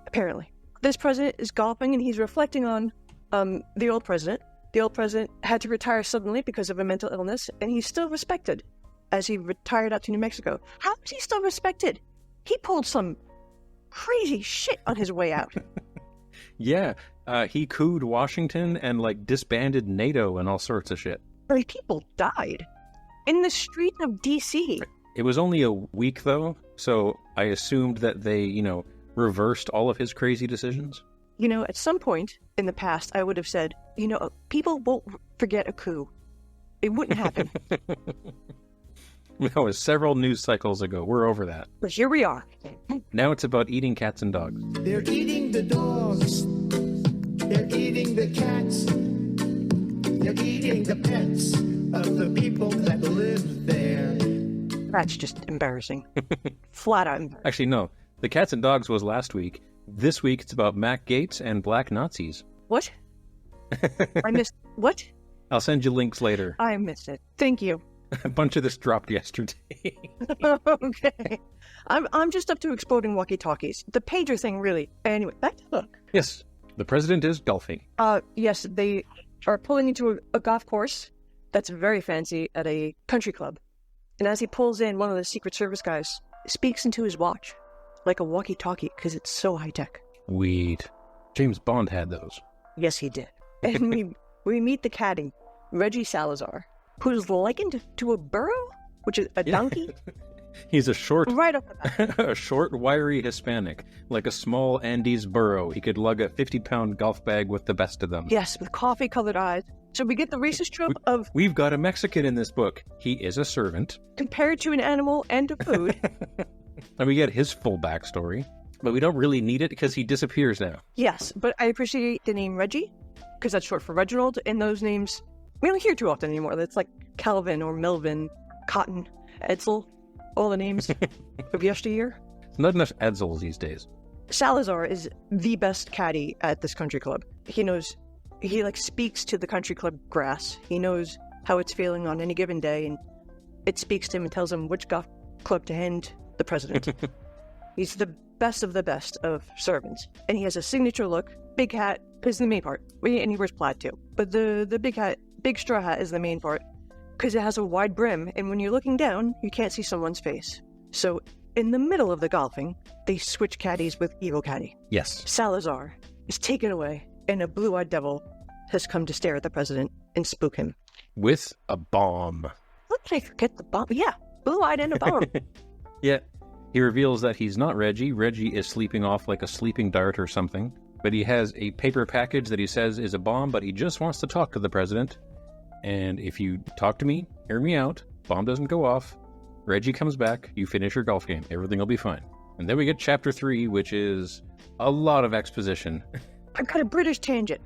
apparently. This president is golfing and he's reflecting on The old president. The old president had to retire suddenly because of a mental illness, and he's still respected as he retired out to New Mexico. How is he still respected? He pulled some crazy shit on his way out. Yeah, he cooed Washington and, like, disbanded NATO and all sorts of shit. Like, people died in the street of D.C. It was only a week, though, so I assumed that they, reversed all of his crazy decisions. At some point in the past, I would have said, people won't forget a coup. It wouldn't happen. That was several news cycles ago. We're over that. But here we are. Now it's about eating cats and dogs. They're eating the dogs. They're eating the cats. They're eating the pets of the people that live there. That's just embarrassing. Flat out embarrassing. Actually, no. The cats and dogs was last week. This week it's about Mac Gaetz and black Nazis. What? I missed... What? I'll send you links later. I missed it. Thank you. A bunch of this dropped yesterday. Okay. I'm just up to exploding walkie-talkies. The pager thing, really. Anyway, back to the book. Yes, the president is golfing. Yes, they are pulling into a golf course that's very fancy at a country club. And as he pulls in, one of the Secret Service guys speaks into his watch like a walkie-talkie because it's so high-tech. Weed. James Bond had those. Yes, he did. And we meet the caddy, Reggie Salazar, who's likened to a burro, which is a donkey. He's a short, right off the bat. a short, wiry Hispanic, like a small Andes burro. He could lug a 50-pound golf bag with the best of them. Yes, with coffee-colored eyes. So we get the racist trope of... We've got a Mexican in this book. He is a servant. Compared to an animal and to food. And we get his full backstory. But we don't really need it because he disappears now. Yes, but I appreciate the name Reggie, because that's short for Reginald, and those names we don't hear too often anymore. That's like Calvin or Melvin, Cotton, Edsel, all the names of yesteryear. There's not enough Edsels these days. Salazar is the best caddy at this country club. He speaks to the country club grass. He knows how it's feeling on any given day, and it speaks to him and tells him which golf club to hand the president. He's the best of servants. And he has a signature look. Big hat is the main part. And he wears plaid too. But the big straw hat is the main part because it has a wide brim. And when you're looking down, you can't see someone's face. So in the middle of the golfing, they switch caddies with Evil Caddy. Yes. Salazar is taken away, and a blue-eyed devil has come to stare at the president and spook him. With a bomb. What did I forget? The bomb? Yeah, blue-eyed and a bomb. Yeah. He reveals that he's not Reggie. Reggie is sleeping off like a sleeping dart or something. But he has a paper package that he says is a bomb, but he just wants to talk to the president. And if you talk to me, hear me out, bomb doesn't go off, Reggie comes back, you finish your golf game, everything will be fine. And then we get chapter 3, which is a lot of exposition. I've got a British tangent.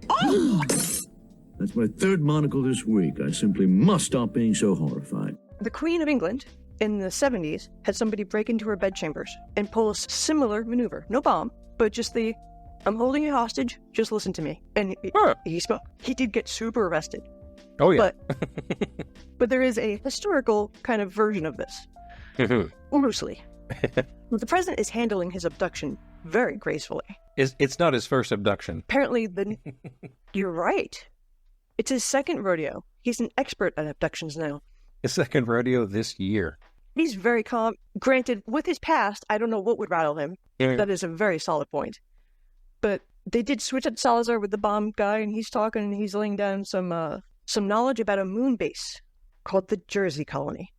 That's my third monocle this week. I simply must stop being so horrified. The Queen of England, in the 70s, had somebody break into her bedchambers and pull a similar maneuver. No bomb, but just I'm holding you hostage, just listen to me. And he spoke. He did get super arrested. Oh, yeah. But there is a historical kind of version of this. Loosely. The president is handling his abduction very gracefully. It's not his first abduction. Apparently, you're right. It's his second rodeo. He's an expert at abductions now. His second rodeo this year. He's very calm. Granted, with his past, I don't know what would rattle him. Yeah. That is a very solid point. But they did switch up Salazar with the bomb guy, and he's talking, and he's laying down some knowledge about a moon base called the Jersey Colony.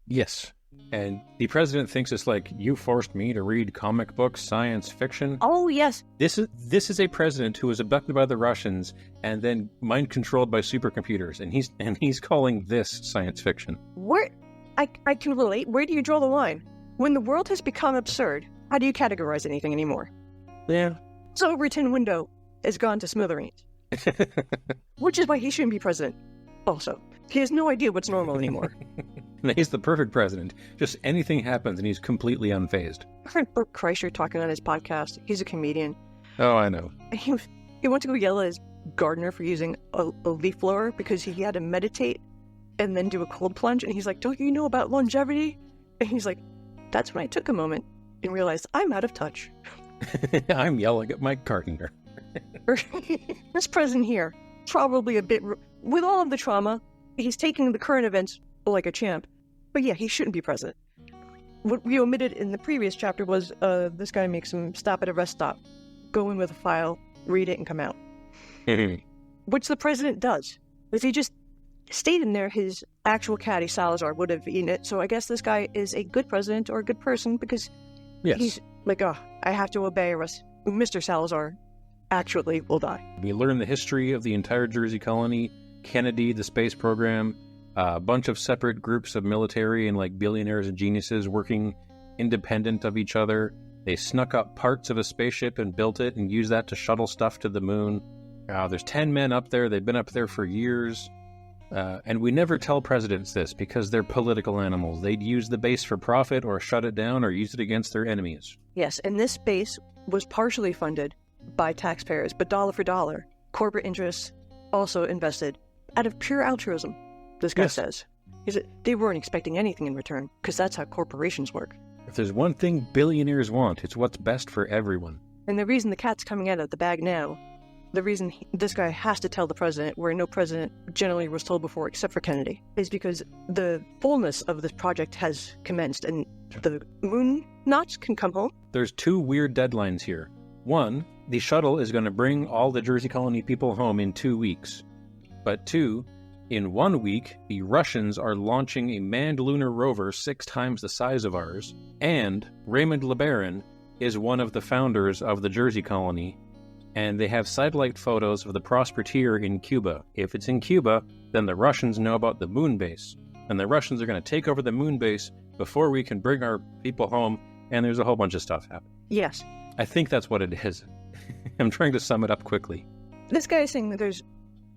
Yes. And the president thinks it's like, you forced me to read comic books, science fiction. Oh, yes. This is a president who was abducted by the Russians and then mind controlled by supercomputers, and he's calling this science fiction. Where I can relate. Where do you draw the line? When the world has become absurd, how do you categorize anything anymore? Yeah. So Overton Window has gone to smithereens. Which is why he shouldn't be president. Also, he has no idea what's normal anymore. He's the perfect president. Just anything happens and he's completely unfazed. I heard Bert Kreischer talking on his podcast. He's a comedian. Oh, I know. He went to go yell at his gardener for using a leaf blower because he had to meditate and then do a cold plunge. And he's like, don't you know about longevity? And he's like, that's when I took a moment and realized I'm out of touch. I'm yelling at my gardener. This president here, probably a bit, with all of the trauma, he's taking the current events like a champ. But yeah, he shouldn't be president. What we omitted in the previous chapter was this guy makes him stop at a rest stop, go in with a file, read it, and come out. Which the president does. If he just stayed in there, his actual caddy, Salazar, would have eaten it. So I guess this guy is a good president or a good person because he's like, oh, I have to obey or else Mr. Salazar actually will die. We learn the history of the entire Jersey colony, Kennedy, the space program, a bunch of separate groups of military and like billionaires and geniuses working independent of each other. They snuck up parts of a spaceship and built it and used that to shuttle stuff to the moon. There's 10 men up there. They've been up there for years. And we never tell presidents this because they're political animals. They'd use the base for profit or shut it down or use it against their enemies. Yes, and this base was partially funded by taxpayers, but dollar for dollar, corporate interests also invested out of pure altruism, this guy says. They weren't expecting anything in return because that's how corporations work. If there's one thing billionaires want, it's what's best for everyone. And the reason the cat's coming out of the bag now, the reason this guy has to tell the president, where no president generally was told before except for Kennedy, is because the fullness of this project has commenced and the moon knots can come home. There's two weird deadlines here. One, the shuttle is going to bring all the Jersey colony people home in 2 weeks. But two, in 1 week, the Russians are launching a manned lunar rover 6 times the size of ours, and Raymond LeBaron is one of the founders of the Jersey colony, and they have satellite photos of the Prospertier in Cuba. If it's in Cuba, then the Russians know about the moon base, and the Russians are going to take over the moon base before we can bring our people home, and there's a whole bunch of stuff happening. Yes. I think that's what it is. I'm trying to sum it up quickly. This guy is saying that there's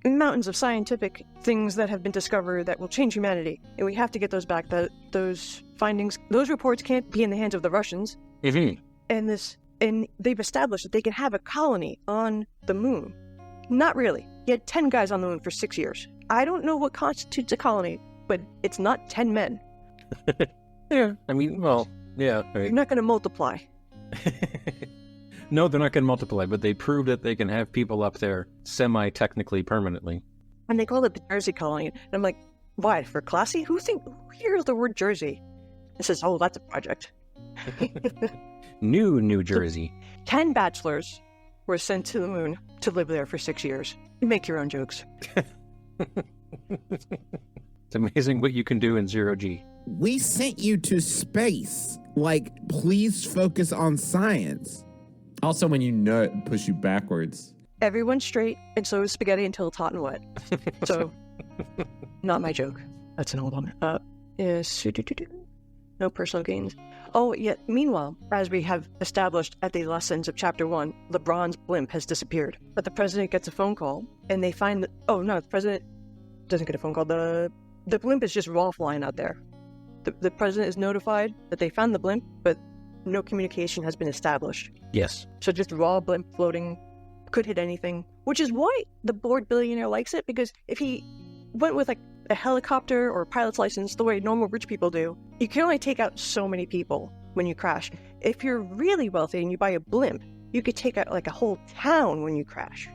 mountains of scientific things that have been discovered that will change humanity, and we have to get those back. Those findings, those reports can't be in the hands of the Russians. Mm-hmm. And they've established that they can have a colony on the moon. Not really. He had 10 guys on the moon for 6 years. I don't know what constitutes a colony, but it's not 10 men. Yeah, I mean, well, yeah. Right. You're not going to multiply. No, they're not going to multiply, but they proved that they can have people up there semi-technically permanently. And they call it the Jersey colony. And I'm like, why? For classy? Who hears the word Jersey? It says, oh, that's a project. New Jersey. 10 bachelors were sent to the moon to live there for 6 years. You make your own jokes. It's amazing what you can do in 0G. We sent you to space. Like, please focus on science. Also, when you nut, push you backwards. Everyone's straight, and so is spaghetti until it's hot and wet. So, not my joke. That's an old one. No personal gains. Oh, yeah. Meanwhile, as we have established at the lessons of Chapter 1, LeBron's blimp has disappeared. But the president gets a phone call, and they find that... Oh, no, the president doesn't get a phone call. The blimp is just raw flying out there. The president is notified that they found the blimp, but no communication has been established. Yes. So just raw blimp floating, could hit anything, which is why the bored billionaire likes it, because if he went with like a helicopter or a pilot's license the way normal rich people do, you can only take out so many people when you crash. If you're really wealthy and you buy a blimp, you could take out like a whole town when you crash.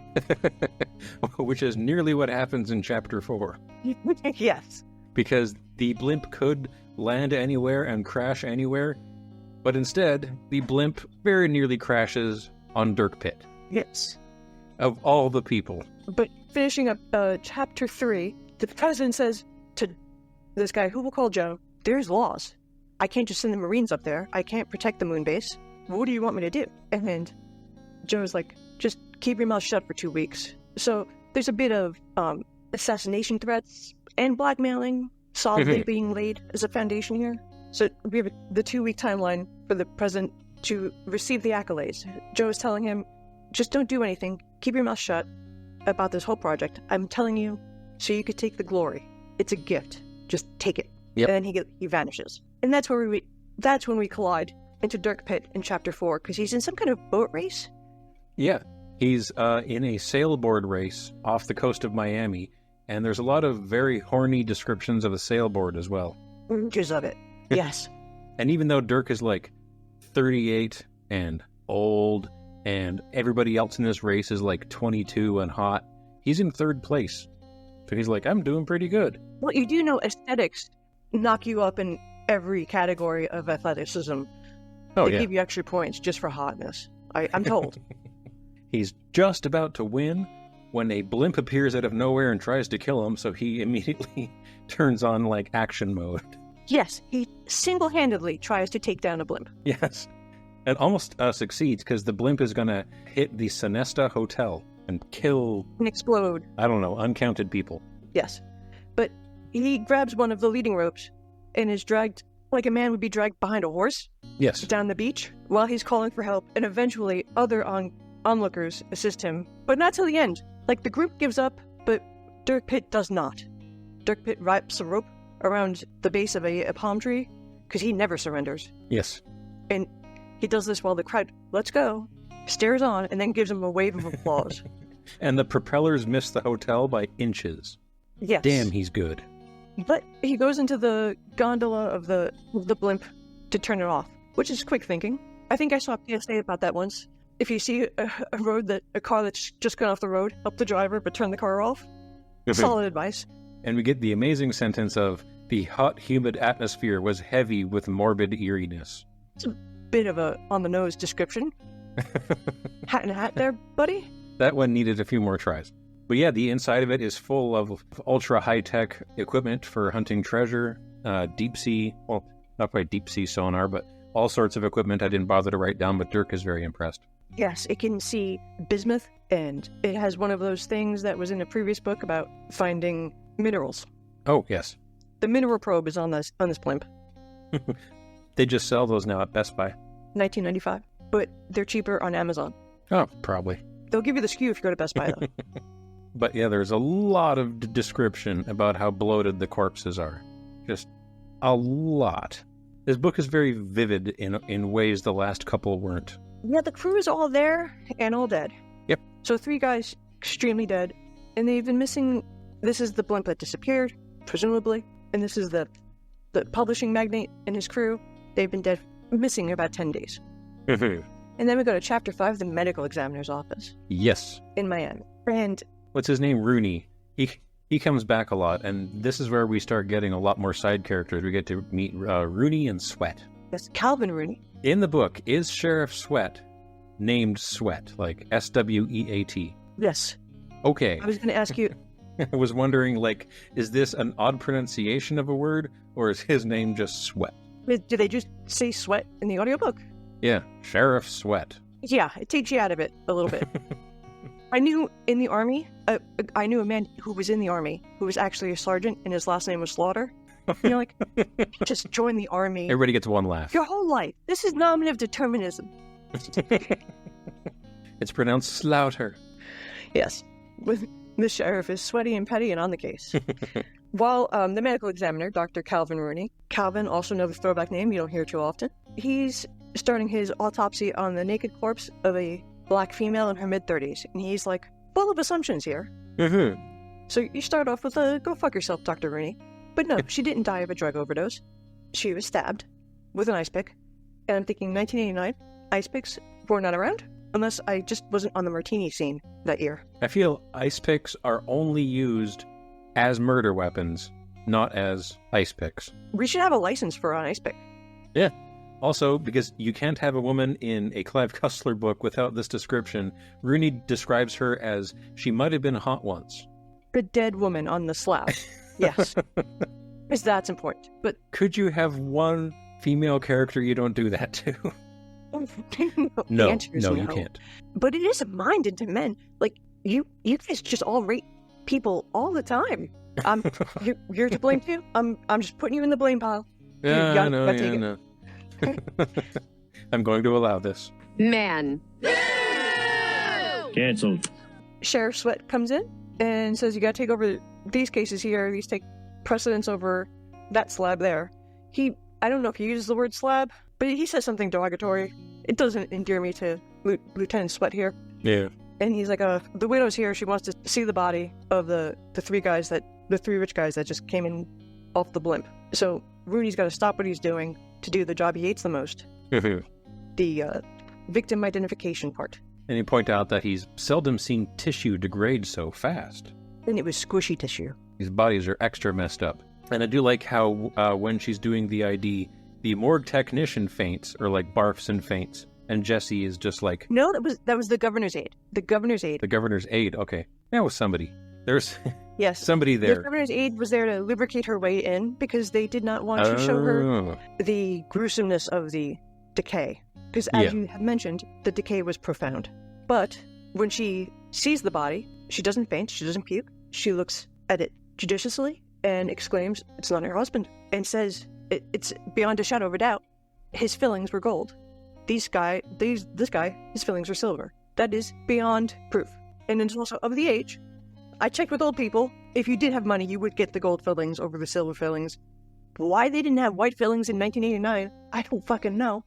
Which is nearly what happens in Chapter 4. Yes. Because the blimp could land anywhere and crash anywhere, but instead, the blimp very nearly crashes on Dirk Pitt. Yes. Of all the people. But finishing up Chapter 3, the president says to this guy, who we'll call Joe, there's laws. I can't just send the Marines up there. I can't protect the moon base. What do you want me to do? And Joe's like, just keep your mouth shut for 2 weeks. So there's a bit of assassination threats and blackmailing solidly being laid as a foundation here. So we have the 2-week timeline for the president to receive the accolades. Joe is telling him, just don't do anything. Keep your mouth shut about this whole project. I'm telling you so you could take the glory. It's a gift. Just take it. Yep. And then he vanishes. And that's when we collide into Dirk Pitt in Chapter 4, because he's in some kind of boat race. Yeah. He's in a sailboard race off the coast of Miami, and there's a lot of very horny descriptions of the sailboard as well. Pictures of it. Yes. And even though Dirk is like 38 and old and everybody else in this race is like 22 and hot. He's in third place. So he's like, I'm doing pretty good. Well, you do know aesthetics knock you up in every category of athleticism. Oh, they yeah. give you extra points just for hotness. I'm told. He's just about to win when a blimp appears out of nowhere and tries to kill him, so he immediately turns on, like, action mode. Yes, he single-handedly tries to take down a blimp. Yes. And almost succeeds, because the blimp is going to hit the Sonesta Hotel and kill... And explode. I don't know, uncounted people. Yes. But he grabs one of the leading ropes and is dragged like a man would be dragged behind a horse. Yes. Down the beach while he's calling for help, and eventually other onlookers assist him. But not till the end. Like, the group gives up, but Dirk Pitt does not. Dirk Pitt wraps a rope around the base of a palm tree, because he never surrenders. Yes. And he does this while the crowd lets go, stares on, and then gives him a wave of applause. And the propellers miss the hotel by inches. Yes. Damn, he's good. But he goes into the gondola of the blimp to turn it off, which is quick thinking. I think I saw a PSA about that once. If you see a car that's just gone off the road, help the driver, but turn the car off. Solid advice. And we get the amazing sentence of, the hot, humid atmosphere was heavy with morbid eeriness. It's a bit of a on-the-nose description. Hat in a hat there, buddy. That one needed a few more tries. But yeah, the inside of it is full of ultra high-tech equipment for hunting treasure, deep sea, well, not quite deep sea sonar, but all sorts of equipment I didn't bother to write down, but Dirk is very impressed. Yes, it can see bismuth, and it has one of those things that was in a previous book about finding minerals. Oh, yes. The mineral probe is on this blimp. They just sell those now at Best Buy. $19.95, but they're cheaper on Amazon. Oh, probably. They'll give you the SKU if you go to Best Buy, though. But yeah, there's a lot of description about how bloated the corpses are. Just a lot. This book is very vivid in ways the last couple weren't. Yeah, the crew is all there and all dead. Yep. So 3 guys extremely dead, and they've been missing. This is the blimp that disappeared, presumably, and this is the publishing magnate and his crew. They've been missing about 10 days. And then we go to Chapter 5, the medical examiner's office. Yes. In Miami. And what's his name? Rooney. He comes back a lot, and this is where we start getting a lot more side characters. We get to meet Rooney and Sweat. That's Calvin Rooney. In the book, is Sheriff Sweat named Sweat, like S-W-E-A-T? Yes. Okay. I was going to ask you. I was wondering, like, is this an odd pronunciation of a word, or is his name just Sweat? Do they just say Sweat in the audiobook? Yeah, Sheriff Sweat. Yeah, it takes you out of it a little bit. I knew in the Army, I knew a man who was in the Army who was actually a sergeant, and his last name was Slaughter. You know, like, just join the Army. Everybody gets one laugh. Your whole life. This is nominative determinism. It's pronounced Slaughter. Yes. The sheriff is sweaty and petty and on the case. While the medical examiner, Dr. Calvin Rooney, Calvin, also another throwback name you don't hear too often, he's starting his autopsy on the naked corpse of a black female in her mid-30s, and he's like, full of assumptions here. Mm-hmm. So you start off with a, go fuck yourself, Dr. Rooney. But no, she didn't die of a drug overdose. She was stabbed with an ice pick. And I'm thinking 1989, ice picks were not around, unless I just wasn't on the martini scene that year. I feel ice picks are only used as murder weapons, not as ice picks. We should have a license for an ice pick. Yeah. Also, because you can't have a woman in a Clive Cussler book without this description, Rooney describes her as, she might have been hot once. The dead woman on the slab. Yes. Because that's important. But could you have one female character you don't do that to? No, you can't. But it is a mind into men. Like, you guys just all rate people all the time. You're to blame too. I'm just putting you in the blame pile. Yeah, I know. I'm going to allow this. Man. Cancelled. Sheriff Sweat comes in and says, you gotta take over these cases here. These take precedence over that slab there. I don't know if he uses the word slab, but he says something derogatory. It doesn't endear me to Lieutenant Sweat here. Yeah. And he's like, the widow's here. She wants to see the body of the three rich guys that just came in off the blimp. So Rooney's got to stop what he's doing to do the job he hates the most. The victim identification part. And you point out that he's seldom seen tissue degrade so fast. And it was squishy tissue. These bodies are extra messed up. And I do like how when she's doing the ID, the morgue technician faints, or like barfs and faints, and Jesse is just like... No, that was the governor's aide. The governor's aide. The governor's aide, okay. That was somebody. There's yes. somebody there. The governor's aide was there to lubricate her way in because they did not want to show her the gruesomeness of the decay. Because as you have mentioned, the decay was profound. But when she sees the body, she doesn't faint, she doesn't puke. She looks at it judiciously and exclaims, "It's not her husband," and says, it's beyond a shadow of a doubt, his fillings were gold. This guy, his fillings were silver. That is beyond proof. And it's also of the age. I checked with old people. If you did have money, you would get the gold fillings over the silver fillings. Why they didn't have white fillings in 1989, I don't fucking know.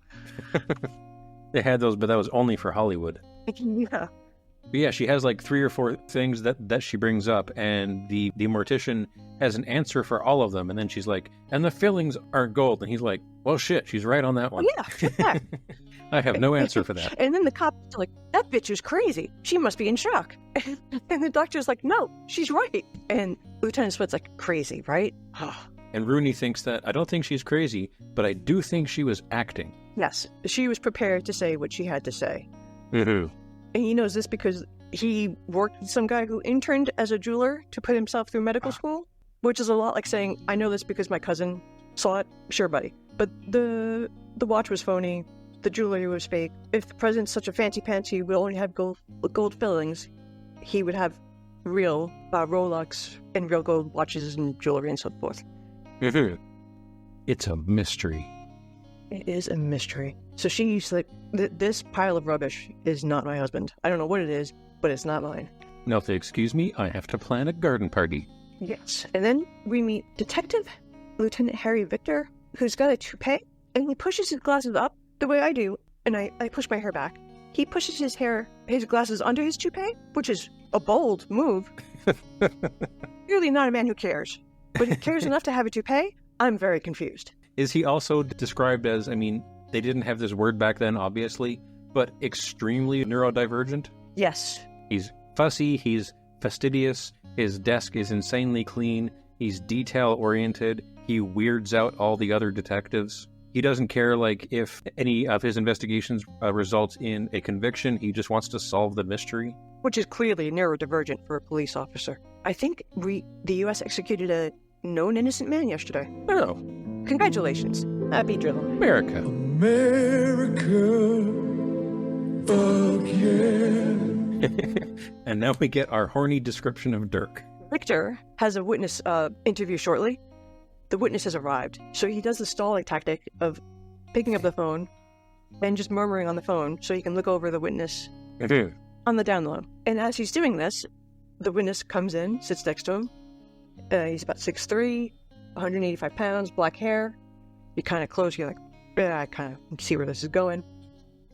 They had those, but that was only for Hollywood. Yeah. But yeah, she has like 3 or 4 things that she brings up, and the mortician has an answer for all of them, and then she's like, and the fillings are gold, and he's like, well shit, she's right on that one. Yeah. I have no answer for that. And then the cops are like, that bitch is crazy. She must be in shock. And the doctor's like, no, she's right. And Lieutenant Sweat's like, crazy, right? And Rooney thinks that, I don't think she's crazy, but I do think she was acting. Yes, she was prepared to say what she had to say. Mm-hmm. And he knows this because he worked with some guy who interned as a jeweler to put himself through medical school, which is a lot like saying, I know this because my cousin saw it. Sure, buddy. But the watch was phony. The jewelry was fake. If the president's such a fancy pants, he would only have gold fillings. He would have real Rolex and real gold watches and jewelry and so forth. Mm-hmm. It's a mystery. It is a mystery. So she's like, this pile of rubbish is not my husband. I don't know what it is, but it's not mine. Now, if they excuse me, I have to plan a garden party. Yes. And then we meet Detective Lieutenant Harry Victor, who's got a toupee, and he pushes his glasses up the way I do, and I push my hair back. He pushes his glasses under his toupee, which is a bold move. Clearly not a man who cares, but he cares enough to have a toupee. I'm very confused. Is he also described as, I mean, they didn't have this word back then, obviously, but extremely neurodivergent? Yes. He's fussy, he's fastidious, his desk is insanely clean, he's detail-oriented, he weirds out all the other detectives. He doesn't care, like, if any of his investigations results in a conviction, he just wants to solve the mystery. Which is clearly neurodivergent for a police officer. I think the U.S. executed a known innocent man yesterday. Oh. Congratulations. Happy drill. America. America. Fuck yeah. And now we get our horny description of Dirk. Victor has a witness interview shortly. The witness has arrived, so he does the stalling tactic of picking up the phone and just murmuring on the phone so he can look over the witness on the down low. And as he's doing this, the witness comes in, sits next to him. He's about 6'3", 185 pounds, black hair. You kind of close, you're like, I kind of see where this is going.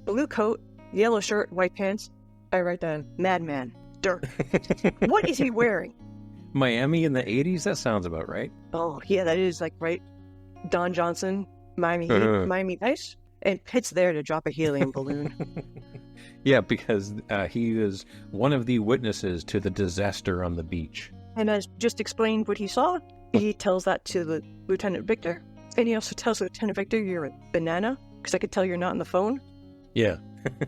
Blue coat, yellow shirt, white pants. I write down, madman, Dirk. What is he wearing? Miami in the 80s? That sounds about right. Oh, yeah, that is like right. Don Johnson, Miami Heat, Miami Ice, and Pitt's there to drop a helium balloon. Yeah, because he is one of the witnesses to the disaster on the beach. And as just explained what he saw, he tells that to the Lieutenant Victor. And he also tells Lieutenant Victor, you're a banana, because I could tell you're not on the phone. Yeah.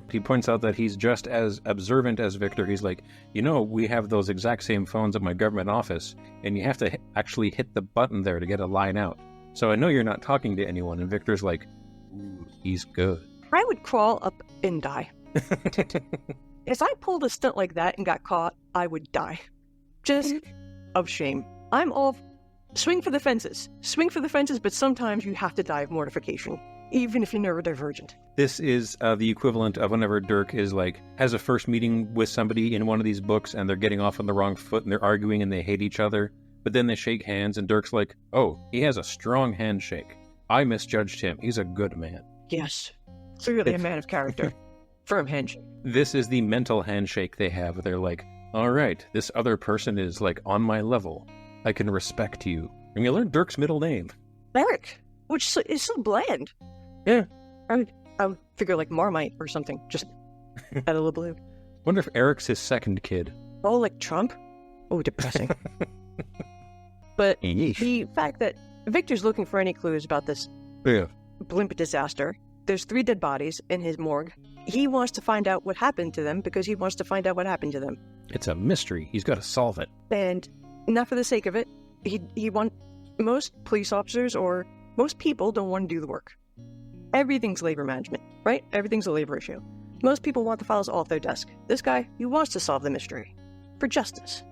He points out that he's just as observant as Victor. He's like, you know, we have those exact same phones at my government office, and you have to actually hit the button there to get a line out. So I know you're not talking to anyone. And Victor's like, ooh, he's good. I would crawl up and die. If I pulled a stunt like that and got caught, I would die. Just of shame. I'm all swing for the fences. Swing for the fences, but sometimes you have to die of mortification, even if you're neurodivergent. This is the equivalent of whenever Dirk is like, has a first meeting with somebody in one of these books and they're getting off on the wrong foot and they're arguing and they hate each other. But then they shake hands and Dirk's like, oh, he has a strong handshake. I misjudged him. He's a good man. Yes. Clearly a man of character. Firm handshake. This is the mental handshake they have. They're like, all right, this other person is like on my level. I can respect you. And you learn Dirk's middle name. Eric, which is so bland. Yeah. I would figure like Marmite or something. Just out of the blue. Wonder if Eric's his second kid. Oh, like Trump? Oh, depressing. But Yeesh. the fact that Victor's looking for any clues about this blimp disaster. There's 3 dead bodies in his morgue. He wants to find out what happened to them because he wants to find out what happened to them. It's a mystery. He's got to solve it. And not for the sake of it, most police officers or most people don't want to do the work. Everything's labor management, right? Everything's a labor issue. Most people want the files off their desk. This guy, he wants to solve the mystery for justice.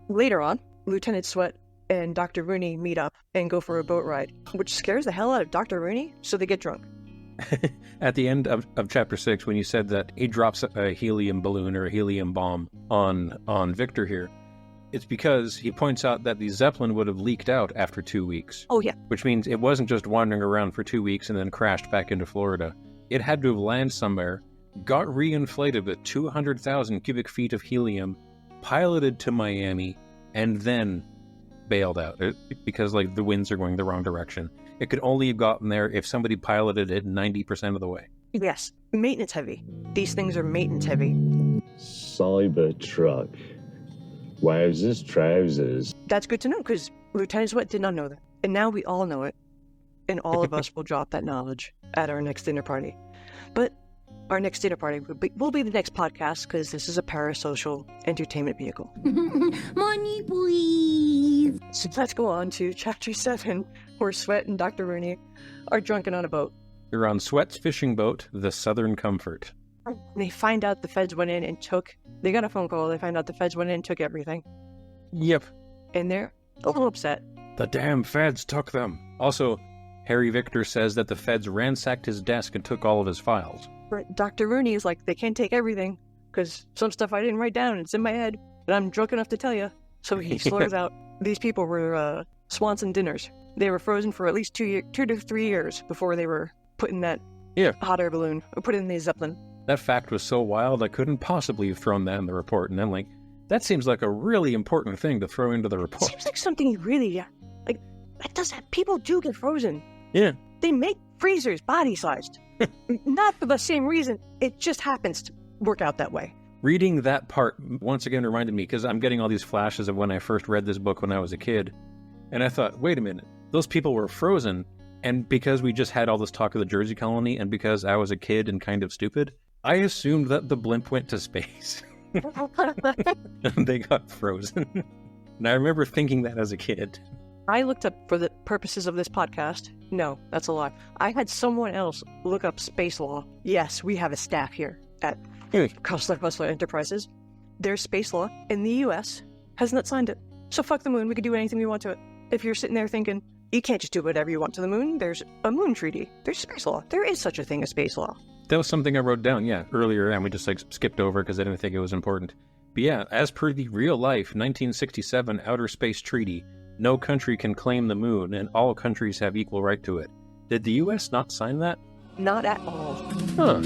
Later on, Lieutenant Sweat and Dr. Rooney meet up and go for a boat ride, which scares the hell out of Dr. Rooney, so they get drunk. At the end of chapter 6, when you said that he drops a helium balloon or a helium bomb on Victor here, it's because he points out that the zeppelin would have leaked out after 2 weeks. Oh, yeah. Which means it wasn't just wandering around for 2 weeks and then crashed back into Florida. It had to have landed somewhere, got reinflated with 200,000 cubic feet of helium, piloted to Miami, and then bailed out because like the winds are going the wrong direction. It could only have gotten there if somebody piloted it 90% of the way. Yes, maintenance heavy. These things are maintenance heavy. Cybertruck. Wowzers trousers. That's good to know because Lieutenant Sweat did not know that. And now we all know it. And all of us will drop that knowledge at our next dinner party. But our next dinner party will be the next podcast because this is a parasocial entertainment vehicle. Money, please. So let's go on to Chapter 7, where Sweat and Dr. Rooney are drunken on a boat. They're on Sweat's fishing boat, the Southern Comfort. They find out the feds went in and they got a phone call, they find out the feds went in and took everything. Yep. And they're a little upset. The damn feds took them. Also, Harry Victor says that the feds ransacked his desk and took all of his files. But Dr. Rooney is like, they can't take everything, because some stuff I didn't write down, it's in my head, and I'm drunk enough to tell you. So he slurs out, these people were Swanson dinners. They were frozen for at least 2 to 3 years before they were put in that hot air balloon, or put in the zeppelin. That fact was so wild, I couldn't possibly have thrown that in the report. And I'm like, that seems like a really important thing to throw into the report. Seems like something you really, like, that does that. People do get frozen. Yeah. They make freezers body-sized. Not for the same reason. It just happens to work out that way. Reading that part once again reminded me, because I'm getting all these flashes of when I first read this book when I was a kid. And I thought, wait a minute, those people were frozen. And because we just had all this talk of the Jersey colony, and because I was a kid and kind of stupid, I assumed that the blimp went to space. And they got frozen. And I remember thinking that as a kid. I looked up for the purposes of this podcast. No, that's a lie. I had someone else look up space law. Yes, we have a staff here at Cussler Enterprises. There's space law, and the U.S. has not signed it. So fuck the moon, we can do anything we want to it. If you're sitting there thinking, you can't just do whatever you want to the moon, there's a moon treaty. There's space law. There is such a thing as space law. That was something I wrote down, earlier, and we just skipped over because I didn't think it was important. But yeah, as per the real-life 1967 Outer Space Treaty, no country can claim the moon, and all countries have equal right to it. Did the U.S. not sign that? Not at all. Huh.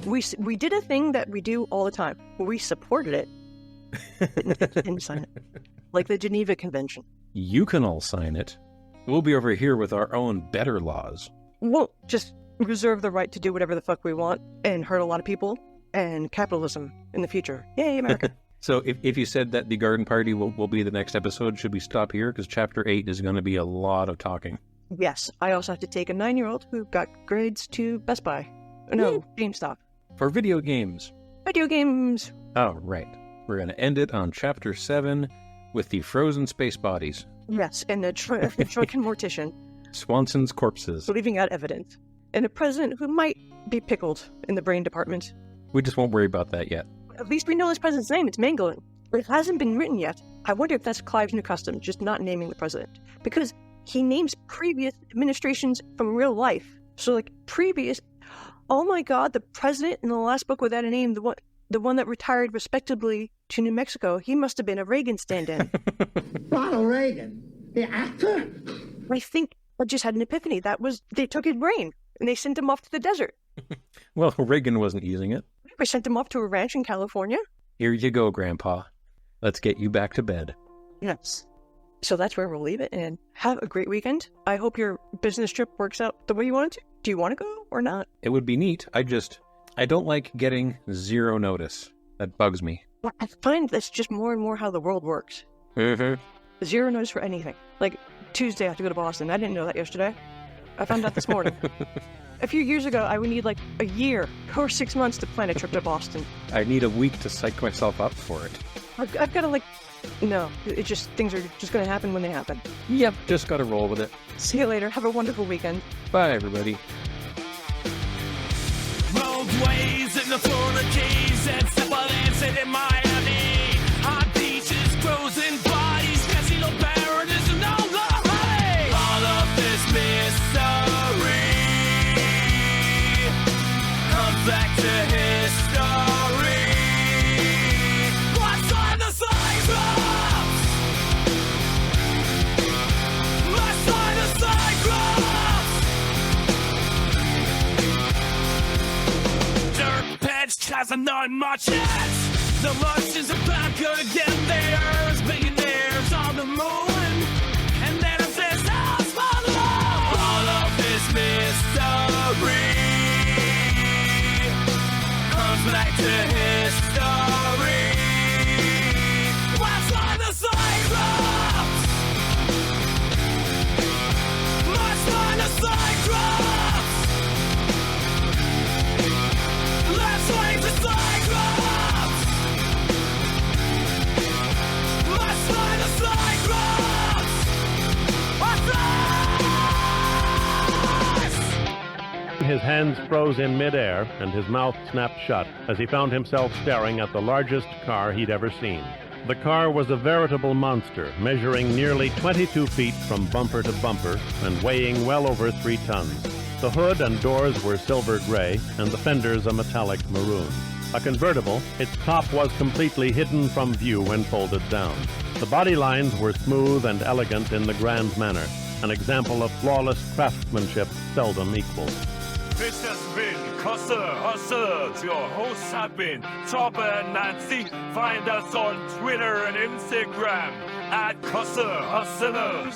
We did a thing that we do all the time. We supported it. Didn't sign it. Like the Geneva Convention. You can all sign it. We'll be over here with our own better laws. We'll just reserve the right to do whatever the fuck we want and hurt a lot of people and capitalism in the future. Yay, America. So if you said that the garden party will be the next episode, should we stop here? Because chapter 8 is going to be a lot of talking. Yes, I also have to take a 9-year-old who got grades to Best Buy. No, GameStop. For video games. Video games. Oh, right. We're going to end it on chapter 7 with the frozen space bodies. Yes, and the drunken mortician. Swanson's corpses. Leaving out evidence. And a president who might be pickled in the brain department. We just won't worry about that yet. At least we know this president's name. It's Mangolin. It hasn't been written yet. I wonder if that's Clive's new custom, just not naming the president. Because he names previous administrations from real life. So, like, previous... Oh my god, the president in the last book without a name, the one that retired respectably to New Mexico, he must have been a Reagan stand-in. Ronald Reagan, the actor? I think I just had an epiphany. They took his brain, and they sent him off to the desert. Well, Reagan wasn't using it. They sent him off to a ranch in California. Here you go, Grandpa. Let's get you back to bed. Yes. So that's where we'll leave it, and have a great weekend. I hope your business trip works out the way you want it to. Do you want to go or not? It would be neat. I don't like getting zero notice. That bugs me. I find that's just more and more how the world works. Mm-hmm. Zero notice for anything. Like, Tuesday I have to go to Boston. I didn't know that yesterday. I found out this morning. A few years ago, I would need like a year or 6 months to plan a trip to Boston. I need a week to psych myself up for it. I've got to no, it just, things are just going to happen when they happen. Yep, just gotta roll with it. See you later. Have a wonderful weekend. Bye, everybody. Roadways in the Florida Keys and zeppelins in Miami. Hot beaches, frozen bodies, casino paradise, no hurry. All of this mystery comes back to history. What's on the cyclops? What's on the cyclops? Dirt patch hasn't done much yet. The Martians are back again. There's billionaires on the moon, and then it says, "House follow." All of this mystery comes back to history. What's on the cyclops? What's on the cyclops? Let's wave the cyclops! Let's find the cyclops! What's this? His hands froze in midair and his mouth snapped shut as he found himself staring at the largest car he'd ever seen. The car was a veritable monster, measuring nearly 22 feet from bumper to bumper and weighing well over 3 tons. The hood and doors were silver gray, and the fenders a metallic maroon. A convertible, its top was completely hidden from view when folded down. The body lines were smooth and elegant in the grand manner, an example of flawless craftsmanship seldom equaled. This has been Cussler Hustlers. Your hosts have been Chopper and Nancy. Find us on Twitter and Instagram at Cussler Hustlers.